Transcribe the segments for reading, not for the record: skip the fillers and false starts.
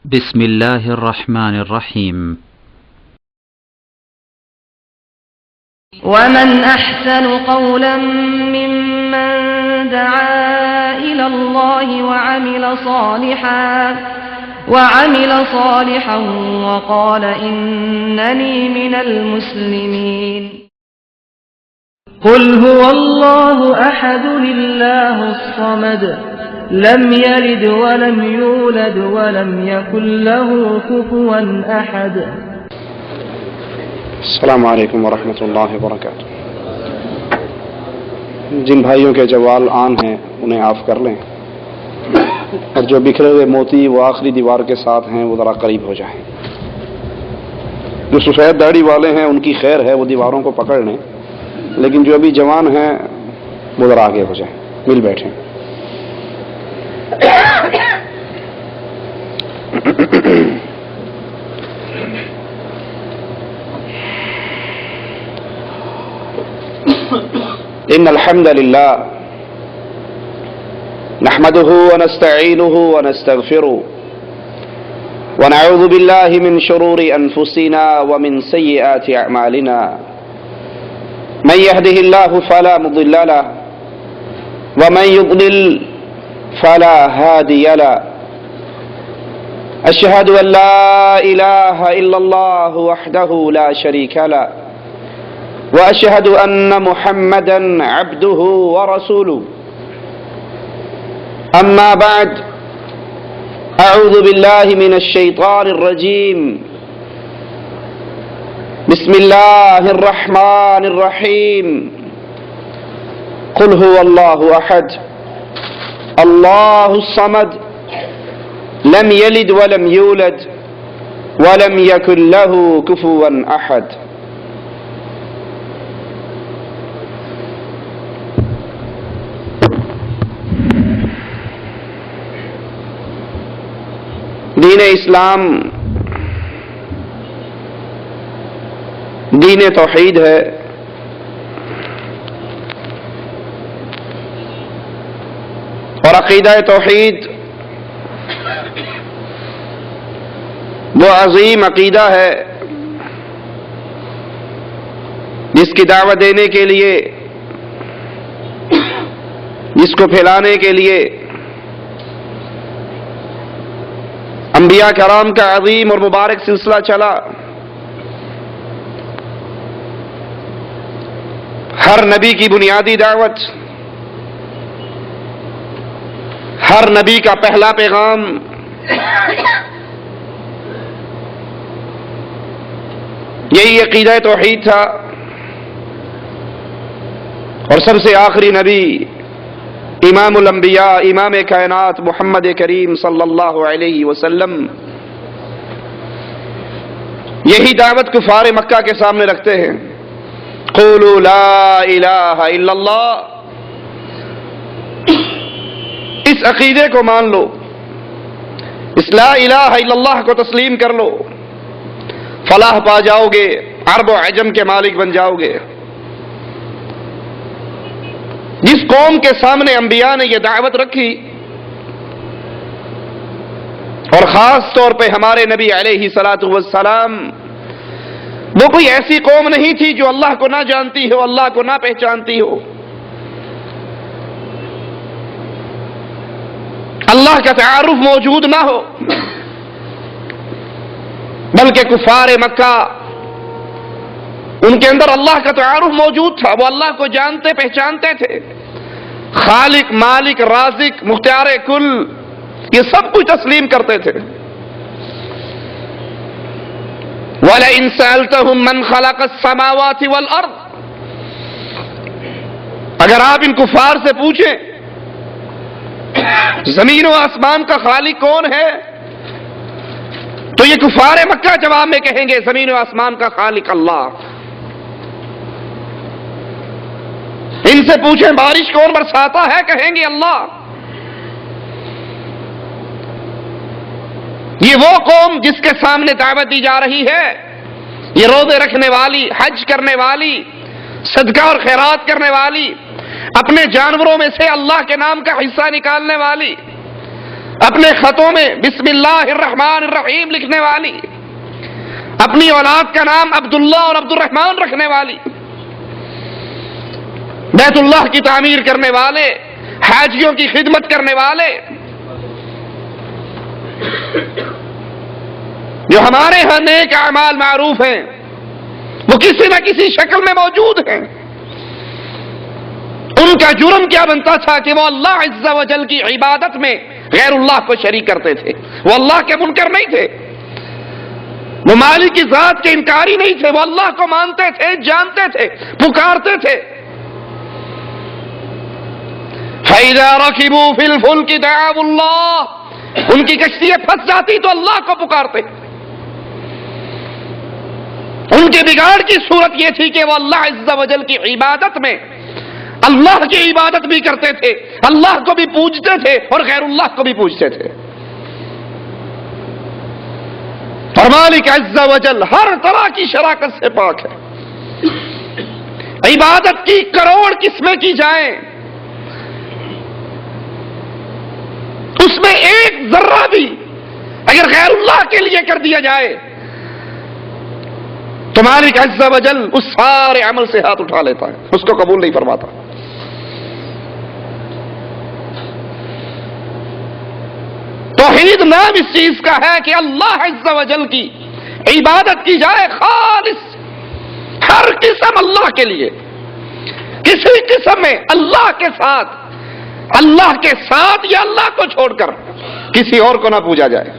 بسم الله الرحمن الرحيم. ومن أحسن قولا ممن دعا إلى الله وعمل صالحا وقال إنني من المسلمين. قل هو الله أحد الله الصمد لم يلد ولم يولد ولم يكن له كفوا أحد. السلام علیکم ورحمۃ اللہ وبرکاتہ. جن بھائیوں کے جوال آن ہیں انہیں آف کر لیں، اور جو بکھرے ہوئے موتی وہ آخری دیوار کے ساتھ ہیں وہ ذرا قریب ہو جائیں. جو سفید داڑھی والے ہیں ان کی خیر ہے، وہ دیواروں کو پکڑ لیں، لیکن جو ابھی جوان ہیں وہ ذرا آگے ہو جائیں، مل بیٹھیں. ان الحمد لله نحمده ونستعينه ونستغفره ونعوذ بالله من شرور انفسنا ومن سيئات اعمالنا. من يهده الله فلا مضل له ومن يضلل فلا هادي له. اشهد ان لا اله الا الله وحده لا شريك له واشهد ان محمدا عبده ورسوله. اما بعد، اعوذ بالله من الشيطان الرجيم. بسم الله الرحمن الرحيم. قل هو الله احد الله الصمد لم يلد ولم يولد ولم يكن له كفوا احد. دین اسلام دین توحید ہے، اور عقیدہ توحید وہ عظیم عقیدہ ہے جس کی دعوت دینے کے لیے، جس کو پھیلانے کے لیے انبیاء کرام کا عظیم اور مبارک سلسلہ چلا. ہر نبی کی بنیادی دعوت، ہر نبی کا پہلا پیغام یہی عقیدہ توحید تھا. اور سب سے آخری نبی امام الانبیاء، امام کائنات محمد کریم صلی اللہ علیہ وسلم یہی دعوت کفار مکہ کے سامنے رکھتے ہیں. قولوا لا الہ الا اللہ. اس عقیدے کو مان لو، اس لا الہ الا اللہ کو تسلیم کر لو، فلاح پا جاؤ گے، عرب و عجم کے مالک بن جاؤ گے. جس قوم کے سامنے انبیاء نے یہ دعوت رکھی، اور خاص طور پہ ہمارے نبی علیہ الصلوۃ والسلام، وہ کوئی ایسی قوم نہیں تھی جو اللہ کو نہ جانتی ہو، اللہ کو نہ پہچانتی ہو، اللہ کا تعارف موجود نہ ہو، بلکہ کفار مکہ ان کے اندر اللہ کا تعارف موجود تھا. وہ اللہ کو جانتے پہچانتے تھے، خالق، مالک، رازق، مختار کل، یہ سب کچھ تسلیم کرتے تھے. وَلَئِن سَأَلْتَهُم مَّنْ خَلَقَ السَّمَاوَاتِ وَالْأَرْضِ. اگر آپ ان کفار سے پوچھیں زمین و آسمان کا خالق کون ہے، تو یہ کفار مکہ جواب میں کہیں گے زمین و آسمان کا خالق اللہ. ان سے پوچھیں بارش کون برساتا ہے، کہیں گے اللہ. یہ وہ قوم جس کے سامنے دعوت دی جا رہی ہے، یہ روزے رکھنے والی، حج کرنے والی، صدقہ اور خیرات کرنے والی، اپنے جانوروں میں سے اللہ کے نام کا حصہ نکالنے والی، اپنے خطوں میں بسم اللہ الرحمن الرحیم لکھنے والی، اپنی اولاد کا نام عبداللہ اور عبد الرحمن رکھنے والی، بیت اللہ کی تعمیر کرنے والے، حاجیوں کی خدمت کرنے والے، جو ہمارے ہاں نیک اعمال معروف ہیں، وہ کسی نہ کسی شکل میں موجود ہیں. ان کا جرم کیا بنتا تھا کہ وہ اللہ عز و جل کی عبادت میں غیر اللہ کو شریک کرتے تھے. وہ اللہ کے منکر نہیں تھے، وہ مالک کی ذات کے انکاری نہیں تھے، وہ اللہ کو مانتے تھے، جانتے تھے، پکارتے تھے. فَإِذَا رَكِبُوا فِي الْفُلْكِ دَعَوُا اللَّهَ، ان کی کشتیاں پھنس جاتی تو اللہ کو پکارتے. ان کے بگاڑ کی صورت یہ تھی کہ وہ اللہ عز و جل کی عبادت میں اللہ کی عبادت بھی کرتے تھے، اللہ کو بھی پوجتے تھے اور غیر اللہ کو بھی پوجتے تھے. اور مالک عز و جل ہر طرح کی شراکت سے پاک ہے. عبادت کی کروڑ قسمیں کی جائیں، اس میں ایک ذرہ بھی اگر غیر اللہ کے لیے کر دیا جائے تو مالک عز و جل اس سارے عمل سے ہاتھ اٹھا لیتا ہے، اس کو قبول نہیں فرماتا. توحید نام اس چیز کا ہے کہ اللہ عز و جل کی عبادت کی جائے خالص، ہر قسم اللہ کے لیے، کسی قسم میں اللہ کے ساتھ یا اللہ کو چھوڑ کر کسی اور کو نہ پوجا جائے.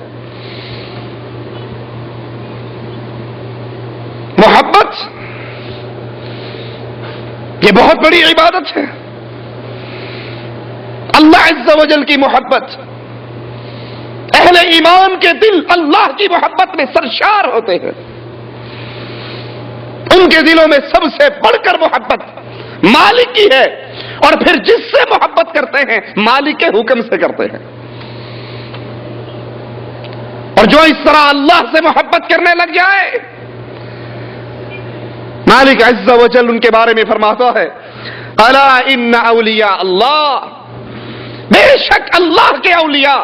محبت یہ بہت بڑی عبادت ہے. اللہ عز و جل کی محبت، اہل ایمان کے دل اللہ کی محبت میں سرشار ہوتے ہیں. ان کے دلوں میں سب سے بڑھ کر محبت مالک کی ہے، اور پھر جس سے محبت کرتے ہیں مالک کے حکم سے کرتے ہیں. اور جو اس طرح اللہ سے محبت کرنے لگ جائے، مالک عز و جل ان کے بارے میں فرماتا ہے الا ان اولیاء اللہ، بے شک اللہ کے اولیاء،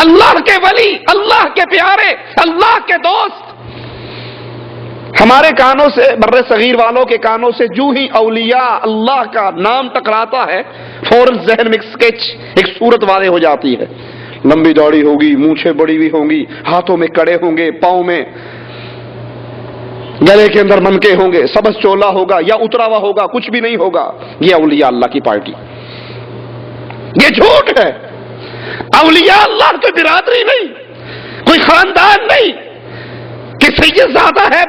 اللہ کے ولی، اللہ کے پیارے، اللہ کے دوست. ہمارے کانوں سے، بر صغیر والوں کے کانوں سے جو ہی اولیاء اللہ کا نام ٹکراتا ہے فوراً ذہن میں اسکیچ، ایک صورت واضح ہو جاتی ہے. لمبی داڑھی ہوگی، مونچھیں بڑی ہوئی ہوں گی، ہاتھوں میں کڑے ہوں گے، پاؤں میں، گلے کے اندر منکے ہوں گے، سبز چولا ہوگا یا اترا ہوا ہوگا، کچھ بھی نہیں ہوگا. یہ اولیاء اللہ کی پارٹی. یہ جھوٹ ہے. اولیاء اللہ کی برادری نہیں، کوئی خاندان نہیں کہ سید زیادہ ہے،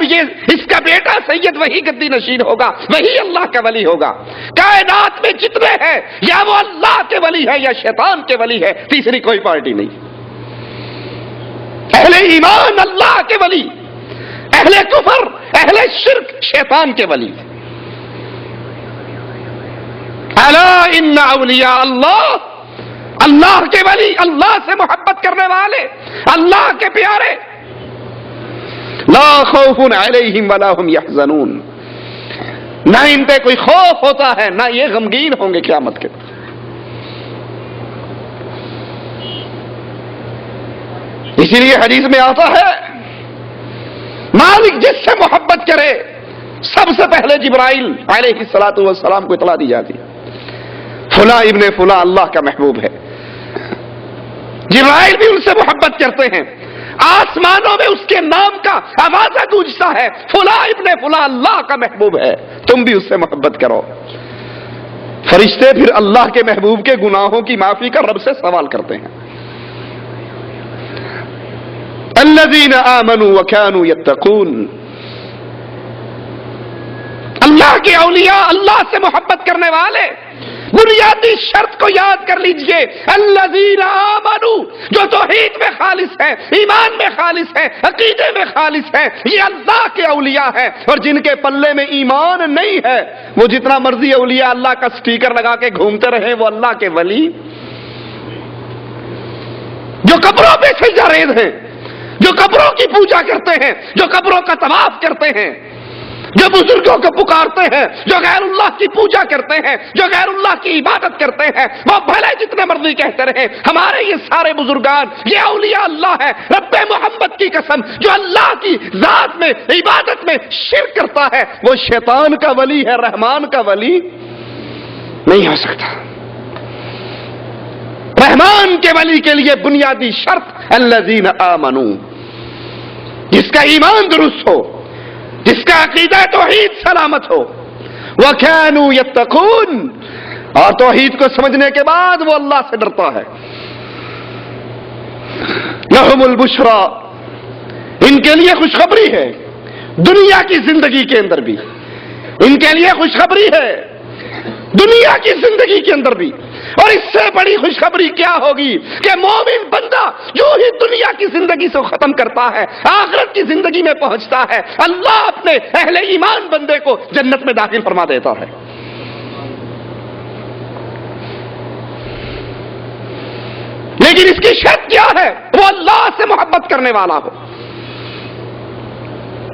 اس کا بیٹا سید وہی گدی نشین ہوگا، وہی اللہ کا ولی ہوگا. کائنات میں جتنے ہیں یا وہ اللہ کے ولی ہے یا شیطان کے ولی ہے، تیسری کوئی پارٹی نہیں. اہل ایمان اللہ کے ولی، اہل کفر، اہل شرک شیطان کے ولی. الا ان اولیاء اللہ، اللہ کے ولی، اللہ سے محبت کرنے والے، اللہ کے پیارے، لا خوف علیہم ولا هم يحزنون، نہ ان پہ کوئی خوف ہوتا ہے، نہ یہ غمگین ہوں گے قیامت کے. اسی لیے حدیث میں آتا ہے مالک جس سے محبت کرے سب سے پہلے جبرائیل علیہ الصلوۃ والسلام کو اطلاع دی جاتی ہے، فلاں ابن فلاں اللہ کا محبوب ہے. جبرائیل بھی ان سے محبت کرتے ہیں، آسمانوں میں اس کے نام کا آوازہ گونجتا ہے، فلاں ابن فلاں اللہ کا محبوب ہے، تم بھی اس سے محبت کرو. فرشتے پھر اللہ کے محبوب کے گناہوں کی معافی کا رب سے سوال کرتے ہیں. الذین آمنوا وکانوا یتقون، اللہ کے اولیاء، اللہ سے محبت کرنے والے، بنیادی شرط کو یاد کر لیجئے، الذین آمنوا، جو توحید میں خالص ہے، ایمان میں خالص ہے، عقیدے میں خالص ہے، یہ اللہ کے اولیاء ہیں. اور جن کے پلے میں ایمان نہیں ہے، وہ جتنا مرضی اولیاء اللہ کا سٹیکر لگا کے گھومتے رہے، وہ اللہ کے ولی. جو قبروں پہ سجدہ ریز ہیں، جو قبروں کی پوجا کرتے ہیں، جو قبروں کا طواف کرتے ہیں، جو بزرگوں کو پکارتے ہیں، جو غیر اللہ کی پوجا کرتے ہیں، جو غیر اللہ کی عبادت کرتے ہیں، وہ بھلے جتنے مرضی کہتے رہے ہمارے یہ سارے بزرگان، یہ اولیاء اللہ ہے، رب محمد کی قسم جو اللہ کی ذات میں عبادت میں شرک کرتا ہے وہ شیطان کا ولی ہے، رحمان کا ولی نہیں ہو سکتا۔ رحمان کے ولی کے لیے بنیادی شرط الذین آمنوا، جس کا ایمان درست ہو، جس کا عقیدہ توحید سلامت ہو، وَكَانُوا يَتَّقُونَ، اور توحید کو سمجھنے کے بعد وہ اللہ سے ڈرتا ہے۔ لَهُمُ الْبُشْرَى، ان کے لیے خوشخبری ہے دنیا کی زندگی کے اندر بھی، ان کے لیے خوشخبری ہے دنیا کی زندگی کے اندر بھی، اور اس سے بڑی خوشخبری کیا ہوگی کہ مومن بندہ جو ہی دنیا کی زندگی سے ختم کرتا ہے آخرت کی زندگی میں پہنچتا ہے، اللہ اپنے اہل ایمان بندے کو جنت میں داخل فرما دیتا ہے۔ لیکن اس کی شرط کیا ہے؟ وہ اللہ سے محبت کرنے والا ہو۔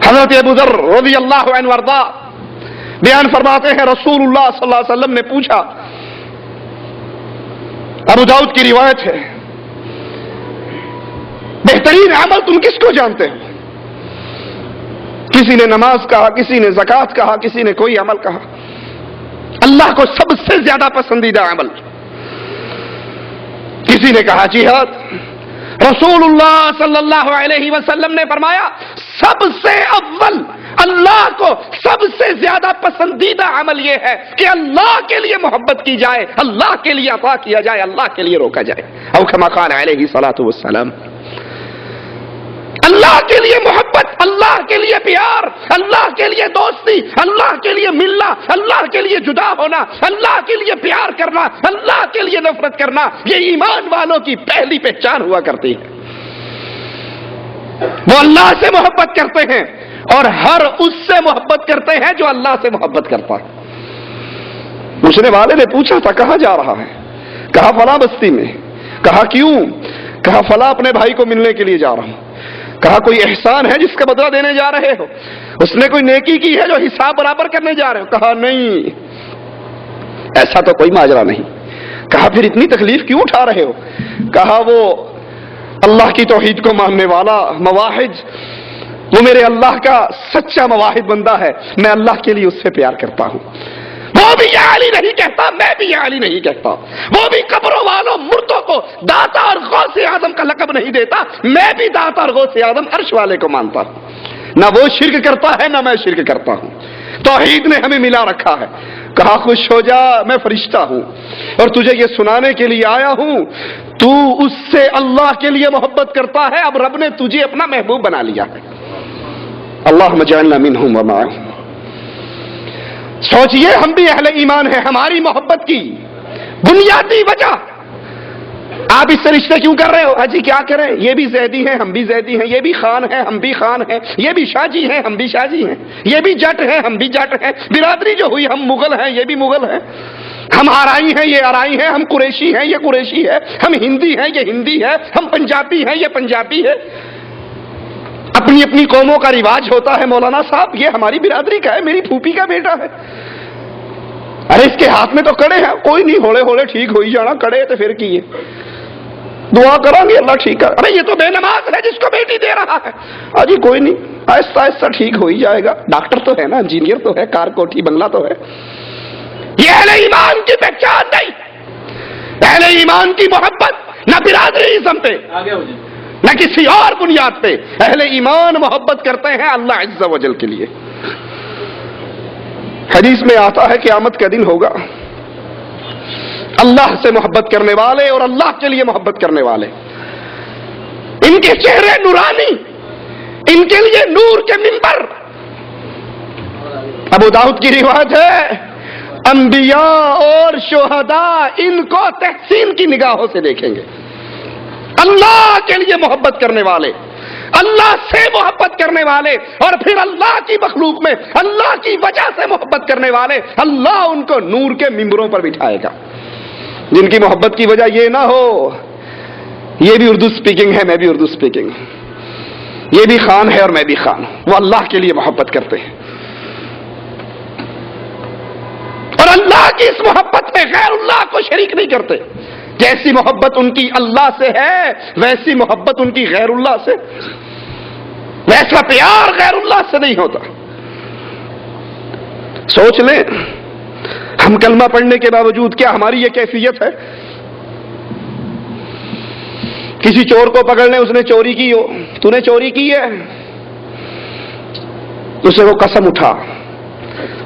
حضرت ابو ذر رضی اللہ عنہ وارضا بیان فرماتے ہیں رسول اللہ صلی اللہ علیہ وسلم نے پوچھا، ابو داؤد کی روایت ہے، بہترین عمل تم کس کو جانتے ہو؟ کسی نے نماز کہا، کسی نے زکوٰۃ کہا، کسی نے کوئی عمل کہا۔ اللہ کو سب سے زیادہ پسندیدہ عمل، کسی نے کہا جہاد۔ رسول اللہ صلی اللہ علیہ وسلم نے فرمایا سب سے اول اللہ کو سب سے زیادہ پسندیدہ عمل یہ ہے کہ اللہ کے لیے محبت کی جائے، اللہ کے لیے عطا کیا جائے، اللہ کے لیے روکا جائے، او کما قال علیہ الصلوۃ والسلام۔ اللہ کے لیے محبت، اللہ کے لیے پیار، اللہ کے لیے دوستی، اللہ کے لیے ملنا، اللہ کے لیے جدا ہونا، اللہ کے لیے پیار کرنا، اللہ کے لیے نفرت کرنا، یہ ایمان والوں کی پہلی پہچان ہوا کرتی ہے۔ وہ اللہ سے محبت کرتے ہیں اور ہر اس سے محبت کرتے ہیں جو اللہ سے محبت کرتا ہے۔ پوچھنے والے نے پوچھا تھا کہاں جا رہا ہے؟ کہا فلاں بستی میں۔ کہا کیوں؟ کہا فلاں اپنے بھائی کو ملنے کے لیے جا رہا ہوں۔ کہا کوئی احسان ہے جس کا بدلہ دینے جا رہے ہو؟ اس نے کوئی نیکی کی ہے جو حساب برابر کرنے جا رہے ہو؟ کہا نہیں، ایسا تو کوئی ماجرا نہیں۔ کہا پھر اتنی تکلیف کیوں اٹھا رہے ہو؟ کہا وہ اللہ کی توحید کو ماننے والا مواحد، وہ میرے اللہ کا سچا مواحد بندہ ہے، میں اللہ کے لیے اس سے پیار کرتا ہوں۔ وہ بھی یہ علی نہیں کہتا، میں بھی یہ علی نہیں کہتا، وہ بھی قبروں والوں مردوں کو داتا اور غوث اعظم کا لقب نہیں دیتا، میں بھی داتا اور غوث اعظم عرش والے کو مانتا ہوں۔ نہ وہ شرک کرتا ہے نہ میں شرک کرتا ہوں، توحید نے ہمیں ملا رکھا ہے۔ کہا خوش ہو جا، میں فرشتہ ہوں اور تجھے یہ سنانے کے لیے آیا ہوں، تو اس سے اللہ کے لیے محبت کرتا ہے، اب رب نے تجھے اپنا محبوب بنا لیا ہے۔ اللہم اجعلنا منہم ومعہم۔ سوچئے ہم بھی اہل ایمان ہیں، ہماری محبت کی بنیادی وجہ آپ اس سے رشتے کیوں کر رہے ہو؟ حجی کیا کریں، یہ بھی زیدی ہیں ہم بھی زیدی ہیں، یہ بھی خان ہیں ہم بھی خان ہیں، یہ بھی شاہ جی ہیں ہم بھی شاہ جی ہیں، یہ بھی جٹ ہیں ہم بھی جٹ ہیں، برادری جو ہوئی ہم مغل ہیں یہ بھی مغل ہیں، ہم آرائی ہیں یہ آرائی ہیں، ہم قریشی ہیں یہ قریشی ہے، ہم ہندی ہیں یہ ہندی ہے، ہم پنجابی ہیں یہ پنجابی ہے۔ اپنی اپنی قوموں کا رواج ہوتا ہے مولانا صاحب، یہ ہماری برادری کا ہے، میری پھوپھی کا بیٹا ہے۔ ارے اس کے ہاتھ میں تو کڑے ہیں، کوئی نہیں ہولے ہولے ٹھیک ہو ہی جانا، کڑے تو پھر کی ہے، دعا کریں گے اللہ ٹھیک کر۔ ارے یہ تو بے نماز ہے جس کو بیٹی دے رہا ہے، جی کوئی نہیں آہستہ آہستہ ٹھیک ہو ہی جائے گا، ڈاکٹر تو ہے نا، انجینئر تو ہے، کار کوٹھی بنگلہ تو ہے۔ یہ اہل ایمان کی پہچان نہیں، اہل ایمان کی محبت نہ برادری ازم پہ نہ کسی اور بنیاد پہ، اہل ایمان محبت کرتے ہیں اللہ عز و جل کے لیے۔ حدیث میں آتا ہے قیامت کا دن ہوگا، اللہ سے محبت کرنے والے اور اللہ کے لیے محبت کرنے والے، ان کے چہرے نورانی، ان کے لیے نور کے منبر۔ ابو داؤد کی روایت ہے انبیاء اور شہداء ان کو تحسین کی نگاہوں سے دیکھیں گے۔ اللہ کے لیے محبت کرنے والے، اللہ سے محبت کرنے والے، اور پھر اللہ کی مخلوق میں اللہ کی وجہ سے محبت کرنے والے، اللہ ان کو نور کے ممبروں پر بٹھائے گا۔ جن کی محبت کی وجہ یہ نہ ہو یہ بھی اردو سپیکنگ ہے میں بھی اردو سپیکنگ، یہ بھی خان ہے اور میں بھی خان ہوں، وہ اللہ کے لیے محبت کرتے ہیں۔ کی اس محبت میں غیر اللہ کو شریک نہیں کرتے. جیسی محبت ان کی اللہ سے ہے ویسی محبت ان کی غیر اللہ سے، ویسا پیار غیر اللہ سے نہیں ہوتا. سوچ لیں ہم کلمہ پڑھنے کے باوجود کیا ہماری یہ کیفیت ہے؟ کسی چور کو پکڑ لیں، اس نے چوری کی ہو، تو نے چوری کی ہے، اسے وہ قسم اٹھا،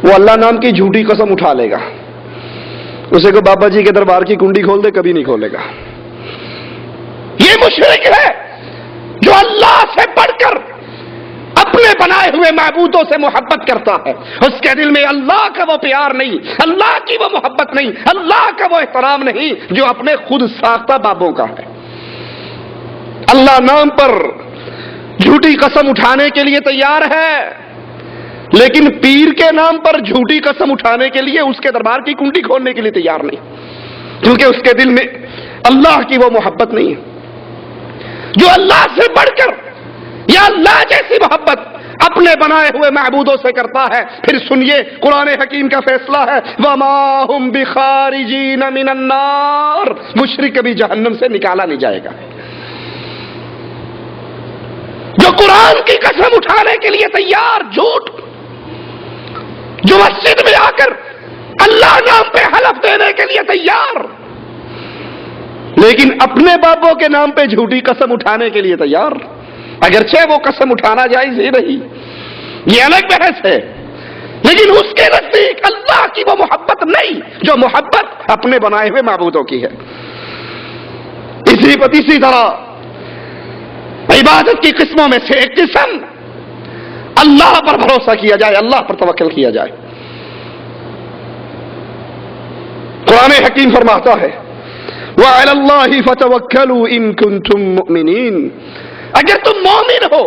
وہ اللہ نام کی جھوٹی قسم اٹھا لے گا. اسے کو بابا جی کے دربار کی کنڈی کھول دے، کبھی نہیں کھولے گا. یہ مشرک ہے جو اللہ سے بڑھ کر اپنے بنائے ہوئے معبودوں سے محبت کرتا ہے. اس کے دل میں اللہ کا وہ پیار نہیں، اللہ کی وہ محبت نہیں، اللہ کا وہ احترام نہیں جو اپنے خود ساختہ بابوں کا ہے. اللہ نام پر جھوٹی قسم اٹھانے کے لیے تیار ہے، لیکن پیر کے نام پر جھوٹی قسم اٹھانے کے لیے اس کے دربار کی کنڈی کھولنے کے لیے تیار نہیں، کیونکہ اس کے دل میں اللہ کی وہ محبت نہیں ہے جو اللہ سے بڑھ کر یا اللہ جیسی محبت اپنے بنائے ہوئے معبودوں سے کرتا ہے. پھر سنیے قرآن حکیم کا فیصلہ ہے وَمَا هُمْ بِخَارِجِينَ مِنَ النَّارِ، مشرک کبھی جہنم سے نکالا نہیں جائے گا. جو قرآن کی قسم اٹھانے کے لیے تیار، جھوٹ، جو مسجد میں آ کر اللہ نام پہ حلف دینے کے لیے تیار، لیکن اپنے بابوں کے نام پہ جھوٹی قسم اٹھانے کے لیے تیار، اگرچہ وہ قسم اٹھانا جائز ہی نہیں، یہ الگ بحث ہے، لیکن اس کے نزدیک اللہ کی وہ محبت نہیں جو محبت اپنے بنائے ہوئے معبودوں کی ہے. اسی طرح عبادت کی قسموں میں سے ایک قسم اللہ پر بھروسہ کیا جائے، اللہ پر توکل کیا جائے. قرآن حکیم فرماتا ہے وَعَلَى اللَّهِ فَتَوَكَّلُوا إِن كُنتُم مُؤْمِنِينَ، اگر تم مومن ہو،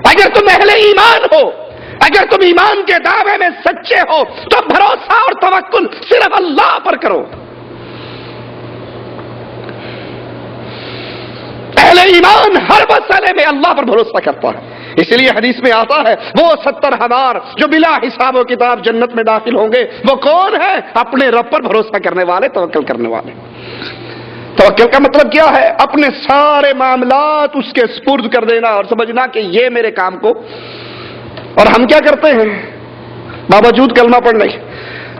اگر تم اہل ایمان ہو، اگر تم ایمان کے دعوے میں سچے ہو تو بھروسہ اور توکل صرف اللہ پر کرو. اہل ایمان ہر مسئلے میں اللہ پر بھروسہ کرتا ہے. اس لیے حدیث میں آتا ہے وہ 70,000 جو بلا حساب و کتاب جنت میں داخل ہوں گے وہ کون ہے؟ اپنے رب پر بھروسہ کرنے والے، توکل کرنے والے. توکل کا مطلب کیا ہے؟ اپنے سارے معاملات اس کے سپرد کر دینا اور سمجھنا کہ یہ میرے کام کو. اور ہم کیا کرتے ہیں باوجود کلمہ پڑھنے کے؟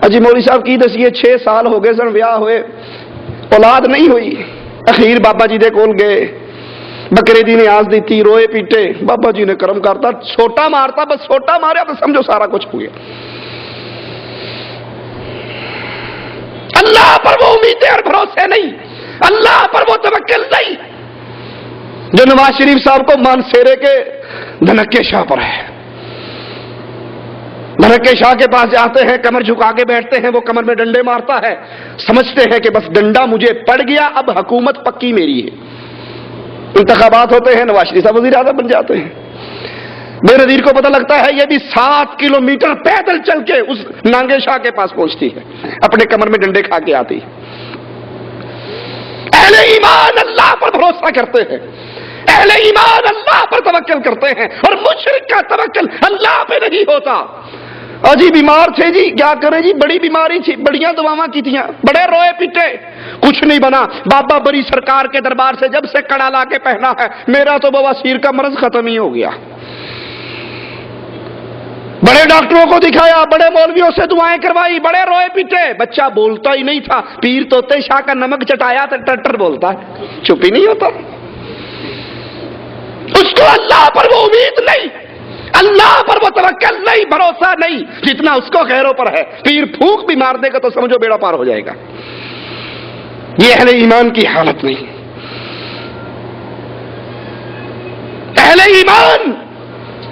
اجی مولوی صاحب کی دسیے 6 سال ہو گئے سن بیاہ ہوئے، اولاد نہیں ہوئی، اخیر بابا جی دے کول گئے، بکرے دی نے آز دیتی، روئے پیٹے، بابا جی نے کرم کرتا، چھوٹا مارتا، بس چھوٹا ماریا تو سمجھو سارا کچھ ہو گیا. اللہ پر وہ امیدیں اور بھروسے نہیں، اللہ پر وہ توکل نہیں جو نواز شریف صاحب کو مانسیرے کے دھنکے شاہ پر ہے. دھنکے شاہ کے پاس جاتے ہیں، کمر جھکا کے بیٹھتے ہیں، وہ کمر میں ڈنڈے مارتا ہے، سمجھتے ہیں کہ بس ڈنڈا مجھے پڑ گیا، اب حکومت پکی میری ہے. انتخابات ہوتے ہیں، نواز شریف صاحب وزیر اعظم بن جاتے ہیں. بے نظیر کو پتہ لگتا ہے یہ بھی 7 کلومیٹر پیدل چل کے اس نانگے شاہ کے پاس پہنچتی ہے، اپنے کمر میں ڈنڈے کھا کے آتی. اہل ایمان اللہ پر بھروسہ کرتے ہیں، اہل ایمان اللہ پر توکل کرتے ہیں، اور مشرک کا توکل اللہ پہ نہیں ہوتا. اور جی بیمار تھے جی، کیا کریں جی، بڑی بیماری تھی، بڑیاں دعاواں کی تھیں، بڑے روئے پیٹے، کچھ نہیں بنا. بابا بڑی سرکار کے دربار سے جب سے کڑا لا کے پہنا ہے میرا تو بواسیر کا مرض ختم ہی ہو گیا. بڑے ڈاکٹروں کو دکھایا، بڑے مولویوں سے دعائیں کروائی، بڑے روئے پیٹے، بچہ بولتا ہی نہیں تھا. پیر توتے شاہ کا نمک چٹایا تو ٹٹر بولتا ہے، چپ ہی نہیں ہوتا. اس کو اللہ پر وہ امید نہیں، اللہ پر وہ توکل نہیں، بھروسہ نہیں جتنا اس کو غیروں پر ہے. پیر پھونک بھی مار دے گا تو سمجھو بیڑا پار ہو جائے گا. یہ اہل ایمان کی حالت نہیں. اہل ایمان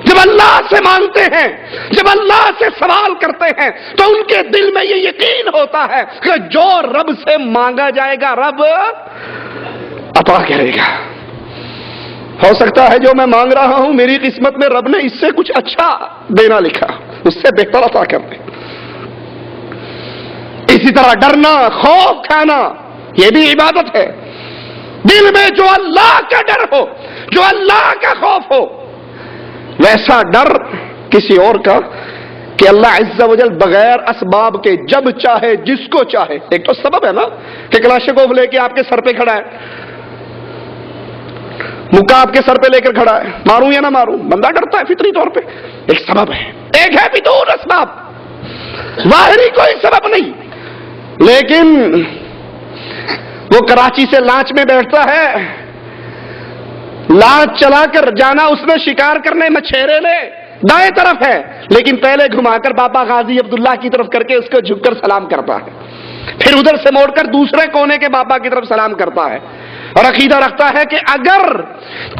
جب اللہ سے مانگتے ہیں، جب اللہ سے سوال کرتے ہیں تو ان کے دل میں یہ یقین ہوتا ہے کہ جو رب سے مانگا جائے گا رب عطا کرے گا. ہو سکتا ہے جو میں مانگ رہا ہوں میری قسمت میں رب نے اس سے کچھ اچھا دینا لکھا، اس سے بہتر عطا کر دے. اسی طرح ڈرنا، خوف کھانا، یہ بھی عبادت ہے. دل میں جو اللہ کا ڈر ہو، جو اللہ کا خوف ہو، ویسا ڈر کسی اور کا کہ اللہ عز و جل بغیر اسباب کے جب چاہے جس کو چاہے، ایک تو سبب ہے نا کہ کلاشنکوف لے کے آپ کے سر پہ کھڑا ہے، مکہ آپ کے سر پہ لے کر کھڑا ہے، ماروں یا نہ ماروں، بندہ ڈرتا ہے فطری طور پہ، ایک سبب ہے، ایک ہے بدون اسباب، ظاہری کوئی سبب نہیں، لیکن وہ کراچی سے لانچ میں بیٹھتا ہے، لانچ چلا کر جانا اس نے شکار کرنے مچھیرے نے دائیں طرف ہے، لیکن پہلے گھما کر بابا غازی عبداللہ کی طرف کر کے اس کو جھک کر سلام کرتا ہے، پھر ادھر سے موڑ کر دوسرے کونے کے بابا کی طرف سلام کرتا ہے، اور عقیدہ رکھتا ہے کہ اگر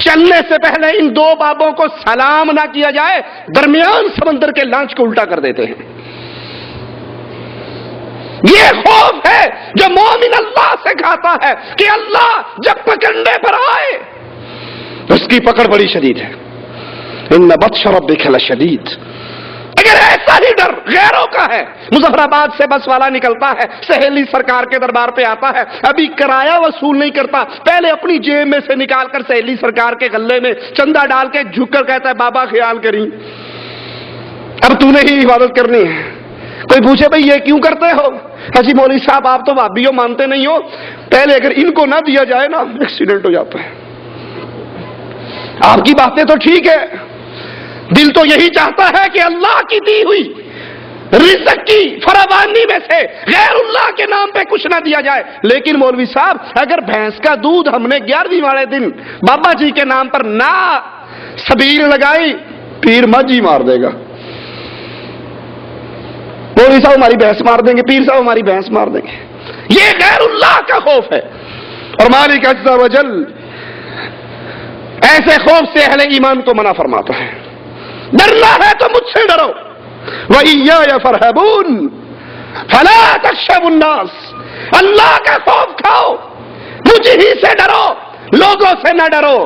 چلنے سے پہلے ان دو بابوں کو سلام نہ کیا جائے درمیان سمندر کے لانچ کو الٹا کر دیتے ہیں۔ یہ خوف ہے جو مومن اللہ سے کھاتا ہے کہ اللہ جب پکڑنے پر آئے اس کی پکڑ بڑی شدید ہے، ان بطش ربک لشدید۔ اگر ایسا ہی ڈر غیروں کا ہے، مظفر آباد سے بس والا نکلتا ہے، سہیلی سرکار کے دربار پہ آتا ہے، ابھی کرایہ وصول نہیں کرتا، پہلے اپنی جیب میں سے نکال کر سہیلی سرکار کے غلے میں چندہ ڈال کے جھک کر کہتا ہے بابا خیال کریں، اب تو نے ہی حفاظت کرنی ہے۔ کوئی پوچھے بھئی یہ کیوں کرتے ہو؟ حاجی مولوی صاحب آپ تو وہابی ہو، مانتے نہیں ہو، پہلے اگر ان کو نہ دیا جائے نا ایکسیڈنٹ ہو جاتا ہے۔ آپ کی باتیں تو ٹھیک ہے، دل تو یہی چاہتا ہے کہ اللہ کی دی ہوئی رزق کی فراوانی میں سے غیر اللہ کے نام پہ کچھ نہ دیا جائے، لیکن مولوی صاحب اگر بھینس کا دودھ ہم نے 11ویں والے دن بابا جی کے نام پر نہ سبیل لگائی، پیر مجھ مار دے گا، مولوی صاحب ہماری بھینس مار دیں گے، پیر صاحب ہماری بھینس مار دیں گے، یہ غیر اللہ کا خوف ہے۔ اور مالک عز و جل ایسے خوف سے اہل ایمان کو منع فرماتا ہے، ڈرنا ہے تو مجھ سے ڈرو، وَإِيَّايَ فَارْهَبُونَ فَلَا تَخْشَوُا النَّاسَ، اللہ کا خوف کھاؤ، مجھ ہی سے ڈرو، لوگوں سے نہ ڈرو۔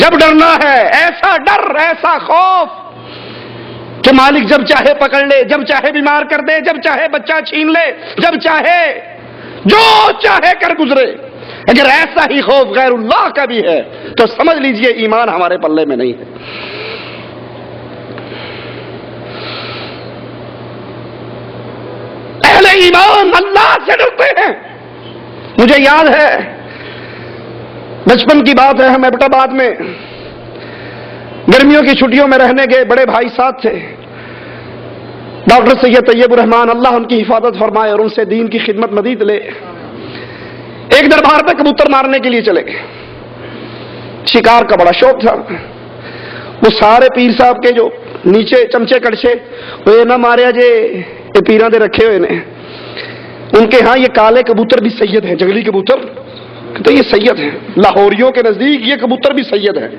جب ڈرنا ہے ایسا ڈر، ایسا خوف کہ مالک جب چاہے پکڑ لے، جب چاہے بیمار کر دے، جب چاہے بچہ چھین لے، جب چاہے جو چاہے کر گزرے۔ اگر ایسا ہی خوف غیر اللہ کا بھی ہے تو سمجھ لیجئے ایمان ہمارے پلے میں نہیں ہے۔ اہل ایمان اللہ سے ڈرتے ہیں۔ مجھے یاد ہے بچپن کی بات ہے، ہم ایبٹ آباد میں گرمیوں کی چھٹیوں میں رہنے گئے، بڑے بھائی ساتھ تھے، ڈاکٹر سید طیب الرحمان اللہ ان کی حفاظت فرمائے اور ان سے دین کی خدمت مزید لے۔ ایک دربار پہ کبوتر مارنے کے لیے چلے گئے، شکار کا بڑا شوق تھا، وہ سارے پیر صاحب کے جو نیچے چمچے کڑچے وہ یہ نہ ماریا جے یہ پیراں دے رکھے ہوئے نے، ان کے ہاں یہ کالے کبوتر بھی سید ہیں، جنگلی کبوتر کہتے یہ سید ہیں، لاہوریوں کے نزدیک یہ کبوتر بھی سید ہے،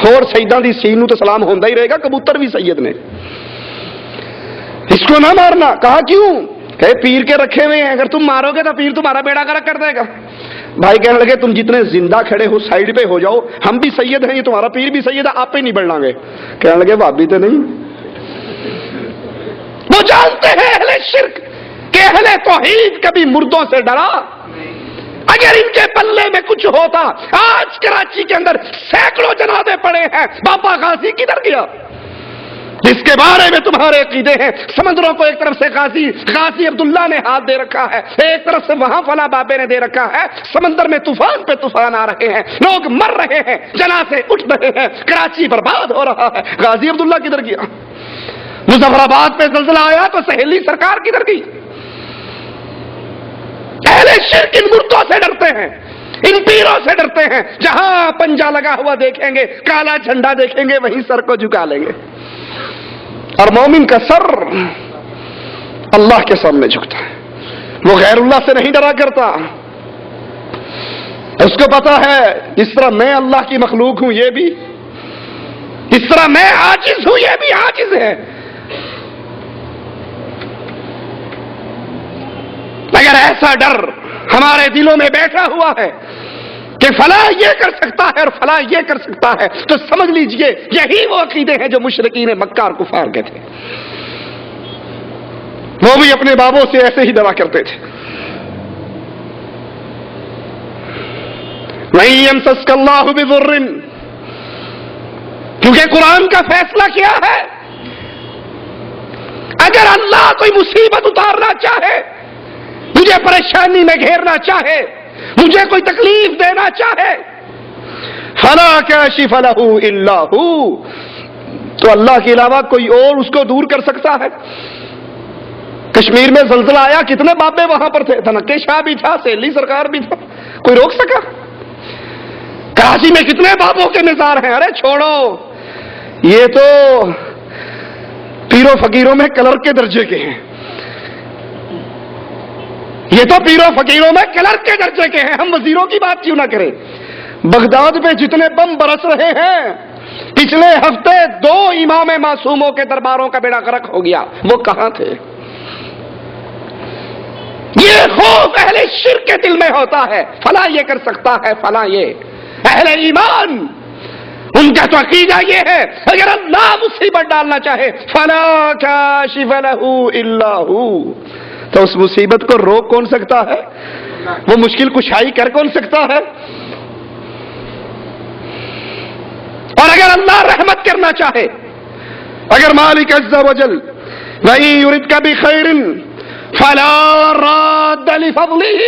اور سیداں دی سین نو تو سلام ہوندا ہی رہے گا، کبوتر بھی سید نے، اس کو نہ مارنا۔ کہا کیوں؟ کہ پیر کے رکھے ہوئے ہیں، اگر تم مارو گے تو پیر تمہارا بیڑا غرق کر دے گا۔ بھائی کہنے لگے تم جتنے زندہ کھڑے ہو سائیڈ پہ ہو جاؤ، ہم بھی سید ہیں، یہ تمہارا پیر بھی سید ہے، آپ پہ نہیں بڑھنا گے۔ کہنے لگے بھابی تو نہیں، وہ جانتے ہیں اہل شرک کہ اہل توحید کبھی مردوں سے ڈرا، اگر ان کے پلے میں کچھ ہوتا، آج کراچی کے اندر سینکڑوں جنازے پڑے ہیں، بابا غازی کدھر گیا جس کے بارے میں تمہارے عقیدے ہیں؟ سمندروں کو ایک طرف سے غازی عبداللہ نے ہاتھ دے رکھا ہے، ایک طرف سے وہاں فلاں بابے نے دے رکھا ہے، سمندر میں طوفان پہ طوفان آ رہے ہیں، لوگ مر رہے ہیں، جنازے اٹھ رہے ہیں، کراچی برباد ہو رہا ہے، غازی عبداللہ کدھر گیا؟ مظفر آباد پہ زلزلہ آیا تو سہیلی سرکار کدھر گئی؟ اہل شرک ان مردوں سے ڈرتے ہیں، ان پیروں سے ڈرتے ہیں، جہاں پنجا لگا ہوا دیکھیں گے، کالا جھنڈا دیکھیں گے، وہیں سر کو جھکا لیں گے۔ اور مومن کا سر اللہ کے سامنے جھکتا ہے، وہ غیر اللہ سے نہیں ڈرا کرتا، اس کو پتا ہے جس طرح میں اللہ کی مخلوق ہوں یہ بھی، جس طرح میں عاجز ہوں یہ بھی عاجز ہے۔ اگر ایسا ڈر ہمارے دلوں میں بیٹھا ہوا ہے کہ فلاں یہ کر سکتا ہے اور فلاں یہ کر سکتا ہے، تو سمجھ لیجئے یہی وہ عقیدے ہیں جو مشرکین مکہ اور کفار کے تھے، وہ بھی اپنے بابوں سے ایسے ہی ڈرا کرتے تھے۔ وَإِن يَمْسَسْكَ اللَّهُ بِضُرٍّ، کیونکہ قرآن کا فیصلہ کیا ہے اگر اللہ کوئی مصیبت اتارنا چاہے، مجھے پریشانی میں گھیرنا چاہے، مجھے کوئی تکلیف دینا چاہے، فلا کاشف لہ الا ہو، تو اللہ کے علاوہ کوئی اور اس کو دور کر سکتا ہے؟ کشمیر میں زلزلہ آیا، کتنے بابے وہاں پر تھے، دھنکے شاہ بھی تھا، سیلی سرکار بھی تھا، کوئی روک سکا؟ کراچی میں کتنے بابوں کے مزار ہیں، ارے چھوڑو، یہ تو پیروں فقیروں میں کلر کے درجے کے ہیں، یہ تو پیروں فقیروں میں کلر کے درجے کے ہیں، ہم وزیروں کی بات کیوں نہ کریں؟ بغداد پہ جتنے بم برس رہے ہیں، پچھلے ہفتے 2 امام معصوموں کے درباروں کا بیڑا غرق ہو گیا، وہ کہاں تھے؟ یہ خوف اہل شرک کے دل میں ہوتا ہے، فلاں یہ کر سکتا ہے، فلاں یہ۔ اہل ایمان ان کا تو عقیدہ یہ ہے، اگر اللہ مصیبت ڈالنا چاہے، فلا کاشف لہ الا ہو، تو اس مصیبت کو روک کون سکتا ہے؟ وہ مشکل کشائی کر کون سکتا ہے؟ اور اگر اللہ رحمت کرنا چاہے، اگر مالک عز وجل وَإِن يُرِدْكَ بِخَيْرٍ فَلَا رَادَّ لِفَضْلِهِ،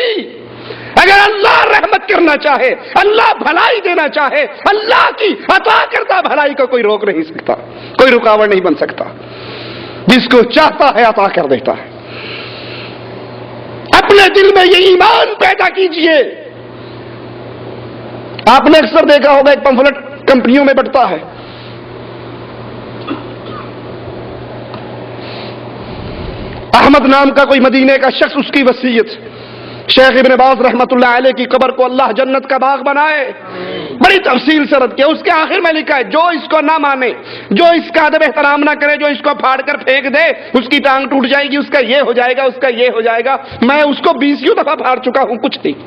اگر اللہ رحمت کرنا چاہے، اللہ بھلائی دینا چاہے، اللہ کی عطا کردہ بھلائی کو کوئی روک نہیں سکتا، کوئی رکاوٹ نہیں بن سکتا، جس کو چاہتا ہے عطا کر دیتا ہے۔ اپنے دل میں یہ ایمان پیدا کیجئے۔ آپ نے اکثر دیکھا ہوگا ایک پمفلٹ کمپنیوں میں بٹتا ہے، احمد نام کا کوئی مدینے کا شخص، اس کی وصیت، شیخ ابن باز رحمت اللہ علیہ کی قبر کو اللہ جنت کا باغ بنائے، بڑی تفصیل سے رد کیا، اس کے آخر میں لکھا ہے جو اس کو نہ مانے، جو اس کا ادب احترام نہ کرے، جو اس کو پھاڑ کر پھینک دے، اس کی ٹانگ ٹوٹ جائے گی، اس کا یہ ہو جائے گا، اس کا یہ ہو جائے گا، میں اس کو 20 دفعہ پھاڑ چکا ہوں، کچھ نہیں۔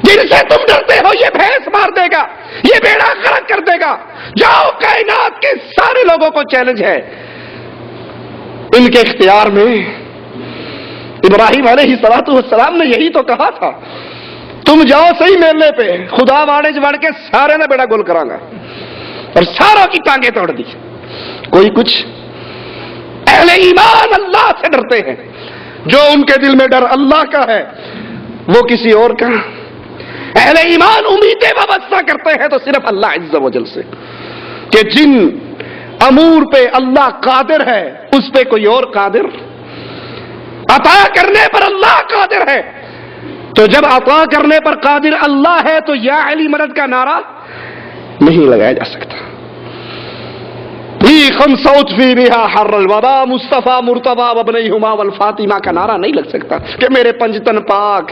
جن سے تم ڈرتے ہو یہ بھینس مار دے گا، یہ بیڑا غرق کر دے گا، جاؤ کائنات کے سارے لوگوں کو چیلنج ہے، ان کے اختیار میں۔ ابراہیم علیہ السلام نے یہی تو کہا تھا، تم جاؤ صحیح میلے پہ، خدا واڑے وڑ کے سارے نے بیڑا گول کرا گا، اور ساروں کی ٹانگیں توڑ دی۔ کوئی کچھ اہل ایمان اللہ سے ڈرتے ہیں، جو ان کے دل میں ڈر اللہ کا ہے وہ کسی اور کا۔ اہل ایمان امیدیں وابستہ کرتے ہیں تو صرف اللہ عز و جل سے، کہ جن امور پہ اللہ قادر ہے اس پہ کوئی اور قادر، عطا کرنے پر اللہ قادر ہے، تو جب عطا کرنے پر قادر اللہ ہے تو یا علی مدد کا نعرہ نہیں لگایا جا سکتا۔ خمسوت فی بہا حر الوبا مصطفیٰ مرتبہ وابنیہما والفاطمہ کا نعرہ نہیں لگ سکتا کہ میرے پنجتن پاک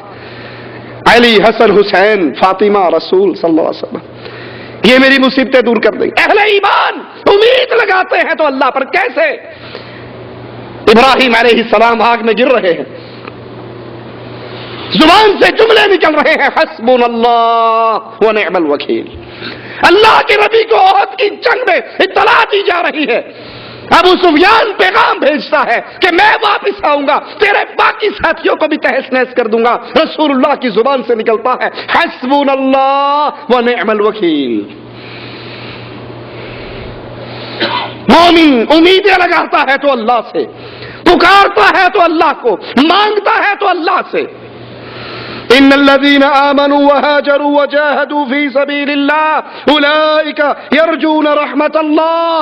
علی حسن حسین فاطمہ رسول صلی اللہ علیہ وسلم یہ میری مصیبتیں دور کر دیں گے۔ اہل ایمان امید لگاتے ہیں تو اللہ پر۔ کیسے؟ ابراہیم علیہ السلام آگ میں گر رہے ہیں، زبان سے جملے نکل رہے ہیں، حسبنا اللہ ونعم الوکیل۔ اللہ کے نبی کو عہد کی جنگ میں اطلاع دی جا رہی ہے، ابو سفیان پیغام بھیجتا ہے کہ میں واپس آؤں گا، تیرے باقی ساتھیوں کو بھی تہس نہس کر دوں گا۔ رسول اللہ کی زبان سے نکلتا ہے حسبنا اللہ ونعم الوکیل۔ مومن امیدیں لگاتا ہے تو اللہ سے، پکارتا ہے تو اللہ کو، مانگتا ہے تو اللہ سے۔ ان الذين آمنوا وهاجروا وجاهدوا في سبيل الله اولئك يرجون رحمت اللہ۔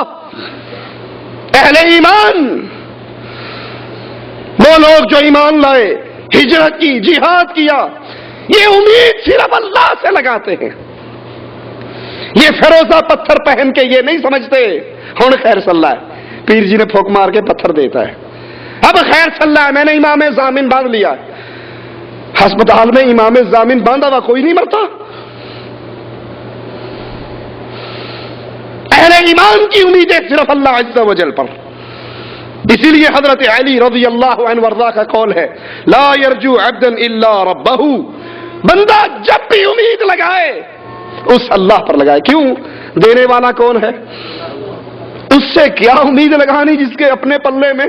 اہل ایمان وہ لوگ جو ایمان لائے، ہجرت کی، جہاد کیا، یہ امید صرف اللہ سے لگاتے ہیں۔ یہ فیروزہ پتھر پہن کے یہ نہیں سمجھتے ہن خیر صلی اللہ ہے، پیر جی نے پھونک مار کے پتھر دیتا ہے، اب خیر صلی اللہ ہے، میں نے امام ضامن باندھ لیا ہے۔ ہسپتال میں امام ضامن باندھا ہوا کوئی نہیں مرتا۔ اہل ایمان کی امیدیں صرف اللہ عز و جل پر۔ اسی لیے حضرت علی رضی اللہ عنہ وارضا کا قول ہے لا یرجو عبدا الا ربہ، بندہ جب بھی امید لگائے اس اللہ پر لگائے۔ کیوں؟ دینے والا کون ہے؟ اس سے کیا امید لگانی جس کے اپنے پلے میں۔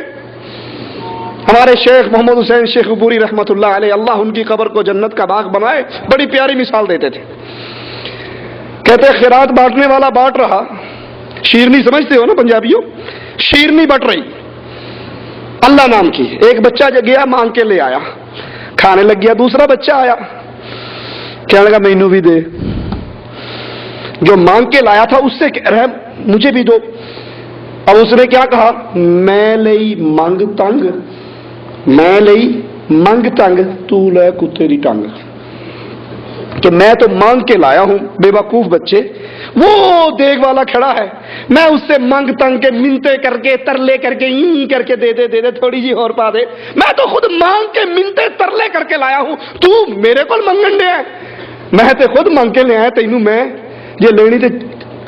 ہمارے شیخ محمد حسین شیخ پوری رحمت اللہ علیہ، اللہ ان کی قبر کو جنت کا باغ بنائے، بڑی پیاری مثال دیتے تھے۔ کہتے خیرات بانٹنے والا بانٹ رہا، شیرنی سمجھتے ہو نا پنجابیوں، شیرنی بٹ رہی اللہ نام کی. ایک بچہ جو گیا مانگ کے لے آیا, کھانے لگ گیا. دوسرا بچہ آیا, کہنے لگا مینو بھی دے. جو مانگ کے لایا تھا اس سے کہہ رہا ہے مجھے بھی دو. اب اس نے کیا کہا, میں لئی منگ تنگ, میں لئی منگ تنگ, تو لے کتے دی ٹنگ. کہ میں تو مانگ کے لایا ہوں. بے وقوف بچے, وہ دیگ والا کھڑا ہے, میں اس سے منگ تنگ کے منتے کر کے ترلے کر کے کر کے دے دے تھوڑی جی اور پا دے. میں تو خود مانگ کے منتے ترلے کر کے لایا ہوں, تو میرے کو منگن دے. میں تے خود منگ کے لے آیا, تینوں میں جے لینی تے